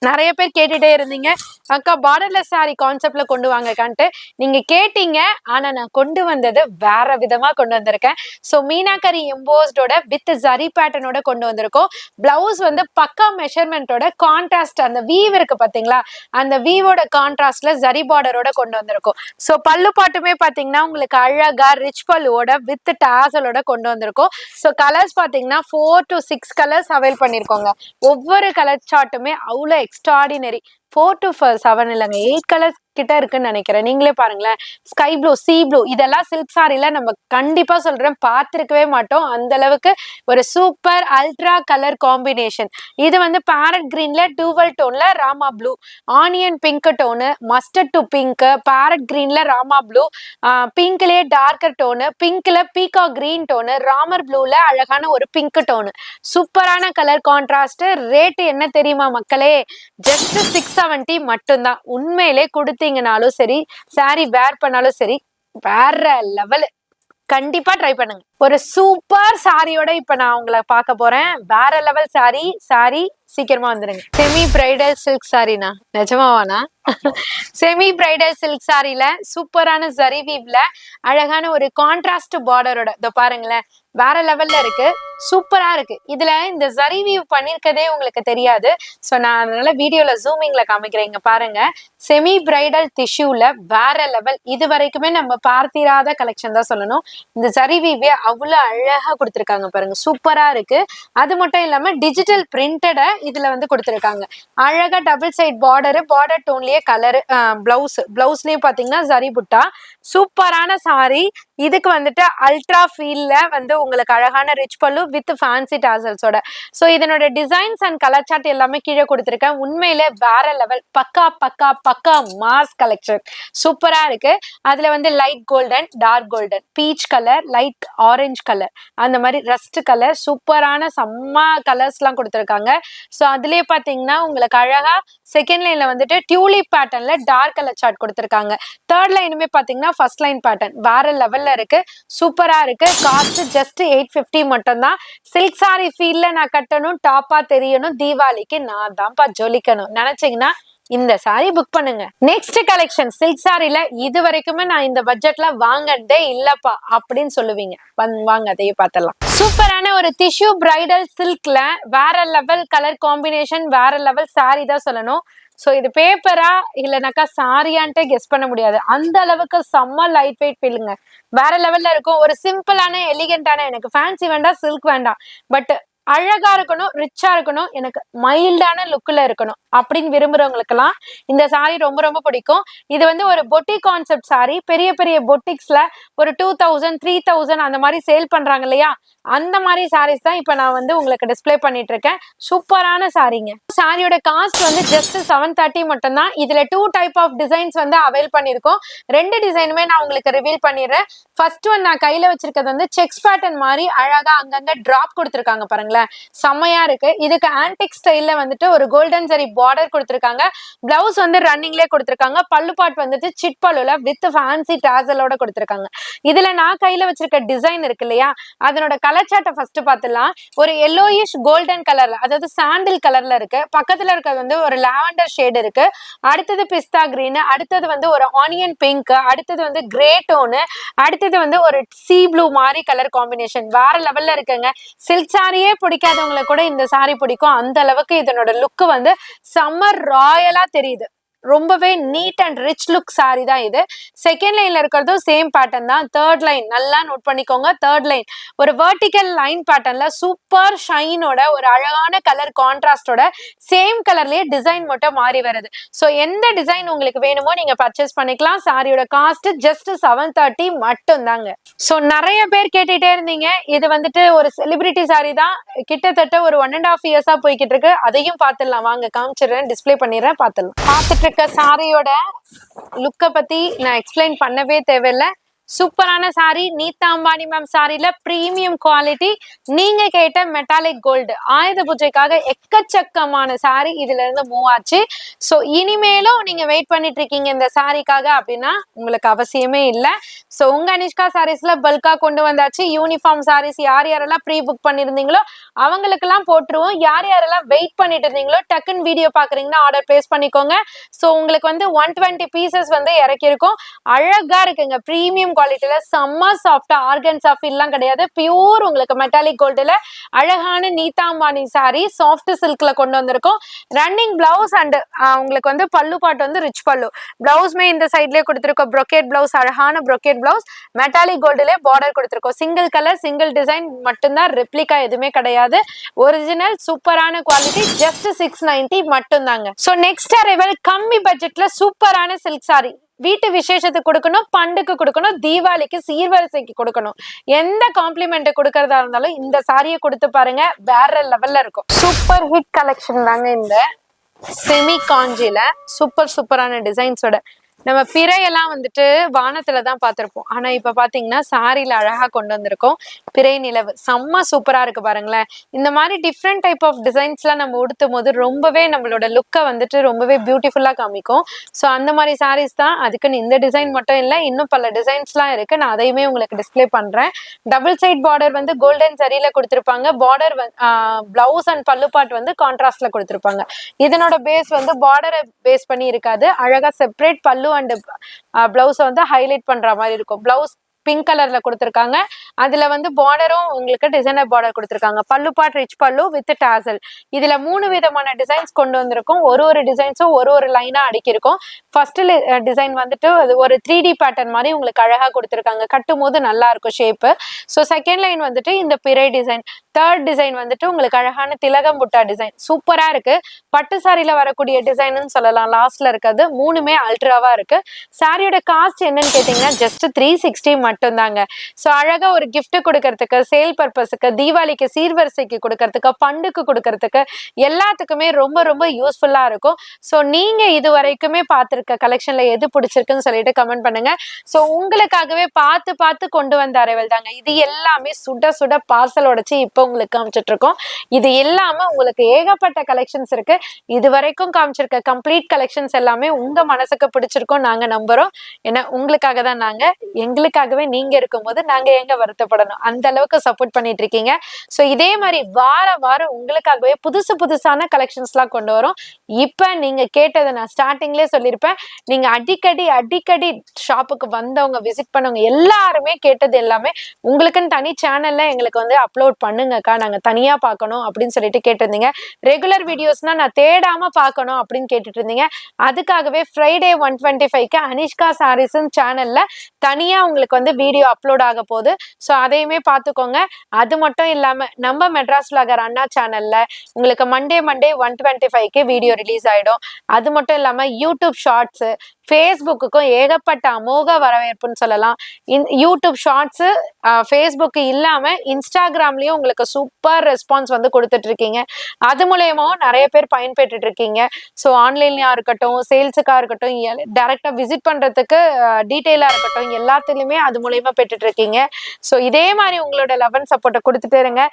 நிறைய பேர் கேட்டுட்டே இருந்தீங்க, அக்கா பார்டர்லெஸ் சாரி கான்செப்ட்ல கொண்டு வாங்கக்கான்ட்டு. நீங்க கேட்டீங்க, ஆனா நான் கொண்டு வந்தது வேற விதமா கொண்டு வந்திருக்கேன். ஸோ மீனாக்கரி எம்போஸ்டோட வித் ஜரி பேட்டர்னோட கொண்டு வந்திருக்கோம். பிளவுஸ் வந்து பக்கா மெஷர்மெண்டோட கான்ட்ராஸ்ட், அந்த வீவ் இருக்கு பாத்தீங்களா, அந்த வீவோட கான்ட்ராஸ்ட்ல ஜரி பார்டரோட கொண்டு வந்திருக்கோம். ஸோ பல்லு பாட்டுமே பாத்தீங்கன்னா உங்களுக்கு அழகா ரிச் பல்லுவோட வித் டாசலோட கொண்டு வந்திருக்கோம். ஸோ கலர்ஸ் பாத்தீங்கன்னா 4 to 6 கலர்ஸ் அவைல் பண்ணிருக்கோங்க. ஒவ்வொரு கலர் சார்ட்டுமே அவ்வளோ எக்ஸ்ட்ராடினரி. 4 to 7 இல்லைங்க, 8 கலர்ஸ் கிட்ட இருக்குன்னு நினைக்கிறேன். நீங்களே பாருங்களேன். ஸ்கை ப்ளூ, சீ ப்ளூ, இதெல்லாம் சில்க் சாரில நம்ம கண்டிப்பா சொல்றேன் பார்த்திருக்கவே மாட்டோம். அந்த அளவுக்கு ஒரு சூப்பர் அல்ட்ரா கலர் காம்பினேஷன். இது வந்து பேரட் கிரீன்ல டூவல் டோன்ல Rama blue, onion pink tone, mustard to pink, parrot கிரீன்ல ராமா ப்ளூ, பிங்க்லயே டார்க்கர் டோனு, பிங்க்ல பீகா கிரீன் டோனு, ராமர் ப்ளூல அழகான ஒரு பிங்க் டோனு. சூப்பரான கலர் கான்ட்ராஸ்ட். ரேட் என்ன தெரியுமா மக்களே? ஜஸ்ட் 670 மட்டும்தான். உண்மையிலே கொடுத்தீங்கனாலும் சரி, சாரி வேர் பண்ணாலும் சரி, வேற லெவல். கண்டிப்பா ட்ரை பண்ணுங்க. ஒரு சூப்பர் சாரியோட இப்ப நான் உங்களை பார்க்க போறேன். வேற லெவல் சாரி சீக்கிரமா வந்துருங்க. செமி பிரைடல் சில்க் சாரினா நிஜமாவானா? செமி பிரைடல் சில்க் சாரில சூப்பரான ஜரி வீவ்ல அழகான ஒரு கான்ட்ராஸ்ட் பார்டரோட இதோ பாருங்களேன், வேற லெவல்ல இருக்கு. சூப்பரா இருக்கு. இதுல இந்த ஜரி வீவ் பண்ணிருக்கதே உங்களுக்கு தெரியாது. ஸோ நான் அதனால வீடியோல ஜூமிங்ல காமிக்கிறேன். இங்க பாருங்க, செமி பிரைடல் டிஷ்யூல வேற லெவல். இது வரைக்குமே நம்ம பார்த்திராத கலெக்ஷன் தான் சொல்லணும். இந்த ஜரி வீவே அவ்வளவு அழகா கொடுத்துருக்காங்க பாருங்க, சூப்பரா இருக்கு. அது மட்டும் இல்லாம டிஜிட்டல் பிரிண்டட இதுல வந்து கொடுத்துருக்காங்க. அழகா டபுள் சைட் பார்டரு, பார்டர் டோன்லயே கலரு, பிளவுஸ்லயும் பாத்தீங்கன்னா ஜரி புட்டா. சூப்பரான சாரி. இதுக்கு வந்துட்டு அல்ட்ரா ஃபீல்ல வந்து உங்களுக்கு அழகான ரிச் பல்லு வித் ஃபேன்சி டாசல்ஸோட. ஸோ இதனோட டிசைன்ஸ் அண்ட் கலர் சார்ட் எல்லாமே கீழே கொடுத்துருக்கேன். உண்மையிலே வேற லெவல். பக்கா மாஸ் கலெக்ஷன். சூப்பரா இருக்கு. அதுல வந்து light golden, dark golden, peach colour, light orange colour, அந்த மாதிரி ரஸ்ட் கலர், சூப்பரான செம்ம கலர்ஸ் எல்லாம் கொடுத்துருக்காங்க. ஸோ அதுலயே பாத்தீங்கன்னா உங்களுக்கு அழகா செகண்ட் லைன்ல வந்துட்டு டியூலிப் பேட்டர்ன்ல டார்க் கலர் சார்ட் கொடுத்துருக்காங்க. தேர்ட் லைனுமே பாத்தீங்கன்னா ஃபர்ஸ்ட் லைன் பேட்டர்ன் வேற லெவல்ல இருக்கு. சூப்பரா இருக்கு. காஸ்ட் ஜஸ்ட் 850 மட்டும்தான். சில்க் சாரி ஃபீல்ல நான் கட்டணும், டாப்பா தெரியணும், தீபாவளிக்கு நான் தான்ப்பா ஜொலிக்கணும் நினைச்சீங்கன்னா இந்த சாரி புக் பண்ணுங்க. நெக்ஸ்ட் கலெக்ஷன் சில்க் சாரில இது வரைக்குமே நான் இந்த பட்ஜெட்ல வாங்கதே இல்லப்பா அப்படின்னு சொல்லுவீங்க. வாங்க அதையே பார்த்தலாம். சூப்பரான ஒரு டிஷ்யூ பிரைடல் சில்க்ல வேற லெவல் கலர் காம்பினேஷன், வேற லெவல் சாரி தான் சொல்லணும். சோ இது பேப்பரா இல்லைனாக்கா சாரியான்ட்டு கெஸ் பண்ண முடியாது. அந்த அளவுக்கு செம்ம லைட் வெயிட் ஃபீலுங்க. வேற லெவல்ல இருக்கும். ஒரு சிம்பிளான எலிகென்டான, எனக்கு ஃபேன்சி வேண்டாம், சில்க் வேண்டாம், பட் அழகா இருக்கணும், ரிச்சா இருக்கணும், எனக்கு மைல்டான லுக்ல இருக்கணும் அப்படின்னு விரும்புறவங்களுக்கெல்லாம் இந்த சாரி ரொம்ப ரொம்ப பிடிக்கும். இது வந்து ஒரு பொட்டிக் கான்செப்ட் சாரி. பெரிய பெரிய பொட்டிக்ஸ்ல ஒரு 2000 3000 அந்த மாதிரி சேல் பண்றாங்க இல்லையா, அந்த மாதிரி சாரீஸ் தான் இப்ப நான் வந்து உங்களுக்கு டிஸ்ப்ளே பண்ணிட்டு இருக்கேன். சூப்பரான சாரிங்க. சாரியோட காஸ்ட் வந்து ஜஸ்ட் 730 மட்டும் தான். இதுல 2 டைப் ஆஃப் டிசைன்ஸ் வந்து அவைல் பண்ணிருக்கோம். 2 டிசைனுமே நான் உங்களுக்கு ரிவீல் பண்ணிடுறேன். ஃபர்ஸ்ட் ஒன் நான் கையில வச்சிருக்கிறது வந்து செக்ஸ் பேட்டர்ன் மாதிரி அழகா அங்கங்க டிராப் கொடுத்துருக்காங்க பாருங்களேன், செம்மையா இருக்கு. இதுக்கு ஆன்டிக் ஸ்டைல்ல வந்துட்டு ஒரு கோல்டன் சரி பார்டர் கொடுத்துருக்காங்க. பிளவுஸ் வந்து ரன்னிங்லேயே கொடுத்துருக்காங்க. பல்லு பாட் வந்துட்டு சிட் பல்லுல வித் ஃபேன்சி டாசலோட கொடுத்துருக்காங்க. இதுல நான் கையில வச்சிருக்க டிசைன் இருக்கு இல்லையா, அதனோட கலர் சார்ட்டை ஃபர்ஸ்ட் பார்த்துலாம். ஒரு எல்லோயிஷ் கோல்டன் கலர்ல, அதாவது சாண்டில் கலர்ல இருக்கு. பக்கத்துல இருக்கிறது வந்து ஒரு லாவெண்டர் ஷேட் இருக்கு. அடுத்தது பிஸ்தா கிரீன், அடுத்தது வந்து ஒரு ஆனியன் பிங்க், அடுத்தது வந்து கிரே டோனு, அடுத்தது வந்து ஒரு சீ ப்ளூ மாதிரி கலர் காம்பினேஷன். வேற லெவல்ல இருக்குங்க. சில்க் சாரியே பிடிக்காதவங்களை கூட இந்த சாரி பிடிக்கும். அந்த அளவுக்கு இதனோட லுக் வந்து சம்மர் ராயலா தெரியுது. ரொம்பவே neat and rich look sari தான் இது. செகண்ட் லைன்ல இருக்கிறதும் சேம் பேட்டர்ன் தான். தேர்ட் லைன் நல்லா நோட் பண்ணிக்கோங்க. தேர்ட் லைன் ஒரு வெர்டிக்கல் லைன் பேட்டர்ன்ல சூப்பர் ஷைனோட ஒரு அழகான கலர் கான்ட்ராஸ்டோட சேம் கலர்லயே டிசைன் மட்டும் மாறி வருது. ஸோ எந்த டிசைன் உங்களுக்கு வேணுமோ நீங்க பர்ச்சேஸ் பண்ணிக்கலாம். சாரியோட காஸ்ட் ஜஸ்ட் 730 மட்டும் தாங்க. ஸோ நிறைய பேர் கேட்டுட்டே இருந்தீங்க, இது வந்துட்டு ஒரு செலிபிரிட்டி சாரி தான், கிட்டத்தட்ட ஒரு 1.5 இயர்ஸா போய்கிட்டு இருக்கு. அதையும் பார்த்துடலாம் வாங்க, காமிச்சிடுறேன், டிஸ்பிளே பண்ணிடுறேன், பார்த்துடலாம். பார்த்துட்டு சாரியோட லுக்க பத்தி நான் எக்ஸ்பிளைன் பண்ணவே தேவையில்லை. சூப்பரான சாரி. நீதா அம்பானி மேம் சாரில பிரீமியம் குவாலிட்டி, நீங்க கேட்ட மெட்டாலிக் கோல்டு ஆயுத பூஜைக்காக எக்கச்சக்கமான சாரி இதுல இருந்து மூவ் ஆச்சு. ஸோ இனிமேலும் நீங்க வெயிட் பண்ணிட்டு இருக்கீங்க இந்த சாரிக்காக அப்படின்னா உங்களுக்கு அவசியமே இல்லை. ஸோ உங்க அனிஷ்கா சாரீஸ்ல பல்கா கொண்டு வந்தாச்சு. யூனிஃபார்ம் சாரீஸ் யார் யாரெல்லாம் ப்ரீ புக் பண்ணிருந்தீங்களோ அவங்களுக்கெல்லாம் போட்டுருவோம். யார் யாரெல்லாம் வெயிட் பண்ணிட்டு இருந்தீங்களோ டக்குன்னு வீடியோ பாக்குறீங்கன்னா ஆர்டர் பிளேஸ் பண்ணிக்கோங்க. ஸோ உங்களுக்கு வந்து 120 பீசஸ் வந்து இறக்கியிருக்கோம். அழகா இருக்குங்க. பிரீமியம் குவாலிட்டியில செம்ம சாஃப்டா, ஆர்கன்ஸா ஃபீல்லாம் கிடையாது. பியூர் உங்களுக்கு மெட்டாலிக் கோல்டுல அழகான நீதா அம்பானி சாரி சாஃப்ட் சில்க்ல கொண்டு வந்திருக்கோம். ரன்னிங் பிளவுஸ் அண்ட் உங்களுக்கு வந்து பல்லு பாட்டு வந்து ரிச் பல்லு. பிளவுஸ்மே இந்த சைட்லயே கொடுத்துருக்கோம். ப்ரொக்கேட் பிளவுஸ், அழகான ப்ரொக்கேட் பிளவுஸ். மெட்டாலிக் கோல்டுல பார்டர் கொடுத்துருக்கோம். சிங்கிள் கலர் சிங்கிள் டிசைன் மட்டும்தான், ரெப்ளிகா எதுவுமே கிடையாது. ஒரிஜினல் சூப்பரான குவாலிட்டி. ஜஸ்ட் 690 மட்டும் தாங்க. ஸோ நெக்ஸ்ட் அரைவல் கம்மி பட்ஜெட்ல சூப்பரான சில்க் சாரி. வீட்டு விசேஷத்துக்கு கொடுக்கணும், பண்டுக்கு கொடுக்கணும், தீபாவளிக்கு சீர்வரிசைக்கு கொடுக்கணும், எந்த காம்ப்ளிமெண்ட் கொடுக்கறதா இருந்தாலும் இந்த சாரியை கொடுத்து பாருங்க, வேற லெவல்ல இருக்கும். சூப்பர் ஹிட் கலெக்ஷன் தாங்க இந்த செமி காஞ்சில. சூப்பரான டிசைன்ஸோட நம்ம பிறையெல்லாம் வந்துட்டு வானத்துல தான் பார்த்திருப்போம். ஆனா இப்ப பாத்தீங்கன்னா சாரியில அழகா கொண்டு வந்திருக்கோம். பிறை நிலவு செம்ம சூப்பரா இருக்கு பாருங்களேன். இந்த மாதிரி டிஃப்ரெண்ட் டைப் ஆஃப் டிசைன்ஸ் எல்லாம் நம்ம உடுத்தும் போது ரொம்பவே நம்மளோட லுக்கை வந்துட்டு ரொம்பவே பியூட்டிஃபுல்லா காமிக்கும். ஸோ அந்த மாதிரி சாரீஸ் தான். அதுக்குன்னு இந்த டிசைன் மட்டும் இல்லை, இன்னும் பல டிசைன்ஸ் எல்லாம் இருக்கு. நான் அதையுமே உங்களுக்கு டிஸ்பிளே பண்றேன். டபுள் சைட் பார்டர் வந்து கோல்டன் சரியில கொடுத்திருப்பாங்க. பார்டர் பிளவுஸ் அண்ட் பல்லு பாட் வந்து கான்ட்ராஸ்ட்ல கொடுத்திருப்பாங்க. இதனோட பேஸ் வந்து பார்டரை பேஸ் பண்ணி இருக்காது. அழகா செப்பரேட் பல்லு அண்ட் பிளவுஸ் வந்து ஹைலைட் பண்ற மாதிரி இருக்கும். பிளவுஸ் பிங்க் கலர்ல கொடுத்திருக்காங்க. அதுல வந்து பார்டரும் உங்களுக்கு டிசைனர் பார்டர் கொடுத்திருக்காங்க. பல்லு பாட் ரிச் பல்லு வித் டாசல். இதுல 3 விதமான டிசைன்ஸ் கொண்டு வந்திருக்கும். ஒரு டிசைன்ஸும் ஒரு லைனா அடிக்கிருக்கும். ஃபர்ஸ்ட் டிசைன் வந்துட்டு அது ஒரு 3D பேட்டர்ன் மாதிரி உங்களுக்கு அழகா கொடுத்திருக்காங்க. கட்டும் போது நல்லா இருக்கும் ஷேப்பு. ஸோ செகண்ட் லைன் வந்துட்டு இந்த பிறை டிசைன். தேர்ட் டிசைன் வந்துட்டு உங்களுக்கு அழகான திலகம் புட்டா டிசைன். சூப்பரா இருக்கு. பட்டு சாரியில வரக்கூடிய டிசைன்னு சொல்லலாம். லாஸ்ட்ல இருக்கிறது மூணுமே அல்ட்ராவா இருக்கு. சாரியோட காஸ்ட் என்னன்னு கேட்டீங்கன்னா ஜஸ்ட் 360 மட்டும் தாங்க. ஸோ அழகா ஒரு கிஃப்ட் கொடுக்கறதுக்கு, சேல் பர்பஸுக்கு, தீபாவளிக்கு சீர்வரிசைக்கு கொடுக்கறதுக்கு, பண்டுக்கு கொடுக்கறதுக்கு எல்லாத்துக்குமே ரொம்ப ரொம்ப யூஸ்ஃபுல்லா இருக்கும். ஸோ நீங்க இது வரைக்குமே பார்த்திருக்க கலெக்ஷன்ல எது பிடிச்சிருக்குன்னு சொல்லிட்டு கமெண்ட் பண்ணுங்க. ஸோ உங்களுக்காகவே பார்த்து கொண்டு வந்த அரைவல் தாங்க இது. எல்லாமே சுட பார்சல் உடைச்சு இப்போ உங்களுக்கு காமிச்சிட்டு இருக்கோம். இது எல்லாமே உங்களுக்கு ஏகப்பட்ட கலெக்ஷன்ஸ் இருக்கு. இது வரைக்கும் காமிச்சிருக்க கம்ப்ளீட் கலெக்ஷன்ஸ் எல்லாமே உங்க மனசுக்கு பிடிச்சிருக்கும் நாங்க நம்புறோம். ஏன்னா உங்களுக்காக தான் நாங்க, எங்களுக்காகவே நீங்க இருக்கும்போது நாங்க எங்க வருத்தப்படணும், அந்த அளவுக்கு சப்போர்ட் பண்ணிட்டு இருக்கீங்க. ஸோ இதே மாதிரி வாரம் உங்களுக்காகவே புதுசான கலெக்ஷன்ஸ் எல்லாம் கொண்டு வரும். இப்ப நீங்க கேட்டதை நான் ஸ்டார்டிங்லேயே சொல்லியிருப்பேன். நீங்க அடிக்கடி ஷாப்புக்கு வந்தவங்க, விசிட் பண்ணவங்க எல்லாருமே கேட்டது எல்லாமே உங்களுக்குன்னு தனி சேனல்ல எங்களுக்கு வந்து அப்லோட் பண்ணுங்க. சொல்லுங்கக்கா, நாங்க தனியா பார்க்கணும் அப்படின்னு சொல்லிட்டு கேட்டிருந்தீங்க. ரெகுலர் வீடியோஸ்னா நான் தேடாம பார்க்கணும் அப்படின்னு கேட்டுட்டு இருந்தீங்க. அதுக்காகவே ஃப்ரைடே 125க்கு அனிஷ்கா சாரீஸ்ன்னு சேனல்ல தனியா உங்களுக்கு வந்து வீடியோ அப்லோட் ஆக போகுது. ஸோ அதையுமே பார்த்துக்கோங்க. அது மட்டும் இல்லாம நம்ம மெட்ராஸ் விலாகர் அண்ணா சேனல்ல உங்களுக்கு மண்டே 125க்கு வீடியோ ரிலீஸ் ஆயிடும். அது மட்டும் இல்லாம யூடியூப் ஷார்ட்ஸ், ஃபேஸ்புக்குக்கும் ஏகப்பட்ட அமோக வரவேற்புன்னு சொல்லலாம். யூடியூப் ஷார்ட்ஸ், ஃபேஸ்புக் இல்லாம இன்ஸ்டாகிராம்லயும் உங்களுக்கு சூப்பர் ரெஸ்பான்ஸ் வந்து கொடுத்துட்டு இருக்கீங்க. அது மூலயமாவும் நிறைய பேர் பயன்பெற்றுட்டு இருக்கீங்க. ஸோ ஆன்லைன்லயா இருக்கட்டும், சேல்ஸுக்கா இருக்கட்டும், டைரக்டா விசிட் பண்றதுக்கு டீட்டெயிலா இருக்கட்டும், எல்லாத்துலயுமே அது மூலயமா பெற்றுட்டு இருக்கீங்க. ஸோ இதே மாதிரி உங்களோட லவ் அண்ட் சப்போர்ட்டை கொடுத்துட்டே இருங்க.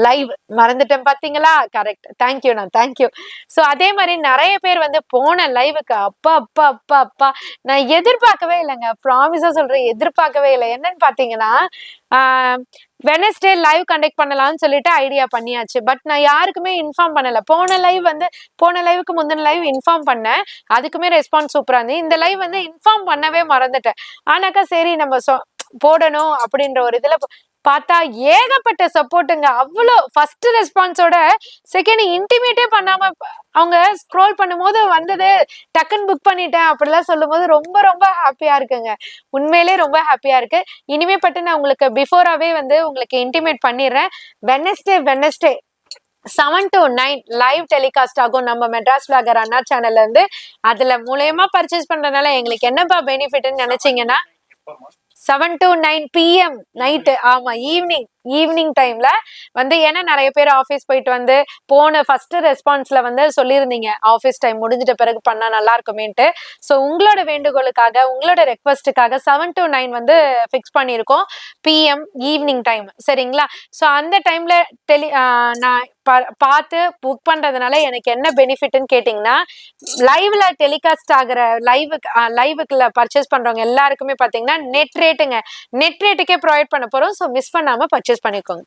லைவ் மறந்துட்டேன் பாத்தீங்களா? கரெக்ட், தேங்க்யூண்ணா, தேங்க்யூ. ஸோ அதே மாதிரி நிறைய பேர் வந்து போன லைவுக்கு அப்பா அப்பா அப்பா அப்பா நான் எதிர்பார்க்கவே இல்லைங்க, ப்ராமிஸா சொல்றேன், எதிர்பார்க்கவே இல்லை. என்னன்னு பாத்தீங்கன்னா வெனஸ்டே லைவ் கண்டக்ட் பண்ணலாம்னு சொல்லிட்டு ஐடியா பண்ணியாச்சு. பட் நான் யாருக்குமே இன்ஃபார்ம் பண்ணல. போன லைவுக்கு முந்தின லைவ் இன்ஃபார்ம் பண்ணேன், அதுக்குமே ரெஸ்பான்ஸ் சூப்பரா இருந்து. இந்த லைவ் வந்து இன்ஃபார்ம் பண்ணவே மறந்துட்டேன். ஆனாக்கா சரி நம்ம போடணும் அப்படின்ற ஒரு இதுல பார்த்தா ஏகப்பட்ட சப்போர்ட்டுங்க. அவ்வளோ ஃபர்ஸ்ட் ரெஸ்பான்ஸோட செகண்ட் இன்டிமேட்டே பண்ணாம அவங்க ஸ்க்ரோல் பண்ணும்போது வந்தது, டக்குன்னு புக் பண்ணிட்டேன் அப்படிலாம் சொல்லும் போது ரொம்ப ரொம்ப ஹாப்பியா இருக்குங்க. உண்மையிலே ரொம்ப ஹாப்பியா இருக்கு. இனிமே பட்டு நான் உங்களுக்கு பிஃபோராவே வந்து உங்களுக்கு இன்டிமேட் பண்ணிடுறேன். வெனஸ்டே 7 to 9 லைவ் டெலிகாஸ்ட் ஆகும் நம்ம மெட்ராஸ் விலாகர் அண்ணா சேனல்ல இருந்து. அதுல மூலயமா பர்ச்சேஸ் பண்றதுனால எங்களுக்கு என்னப்பா பெனிஃபிட்னு நினைச்சீங்கன்னா 7 to 9 PM நைட்டு, ஆமா ஈவினிங் டைம்ல வந்து, ஏன்னா நிறைய பேர் ஆஃபீஸ் போயிட்டு வந்து போன ஃபர்ஸ்ட் ரெஸ்பான்ஸ்ல வந்து சொல்லியிருந்தீங்க ஆஃபீஸ் டைம் முடிஞ்சிட்ட பிறகு பண்ணா நல்லா இருக்குமேன்ட்டு. ஸோ உங்களோட வேண்டுகோளுக்காக, உங்களோட ரெக்வஸ்ட்டுக்காக 7 to 9 வந்து ஃபிக்ஸ் பண்ணியிருக்கோம், PM ஈவினிங் டைம். சரிங்களா? ஸோ அந்த டைம்ல நான் பார்த்து புக் பண்றதுனால எனக்கு என்ன பெனிஃபிட்னு கேட்டிங்கன்னா, லைவ்ல டெலிகாஸ்ட் ஆகிற லைவுக்குள்ள பர்ச்சேஸ் பண்றவங்க எல்லாருக்குமே பாத்தீங்கன்னா நெட் ரேட்டுக்கே ப்ரொவைட் பண்ண போறோம். ஸோ மிஸ் பண்ணாம பர்ச்சேஸ் பண்ணிக்கோங்க.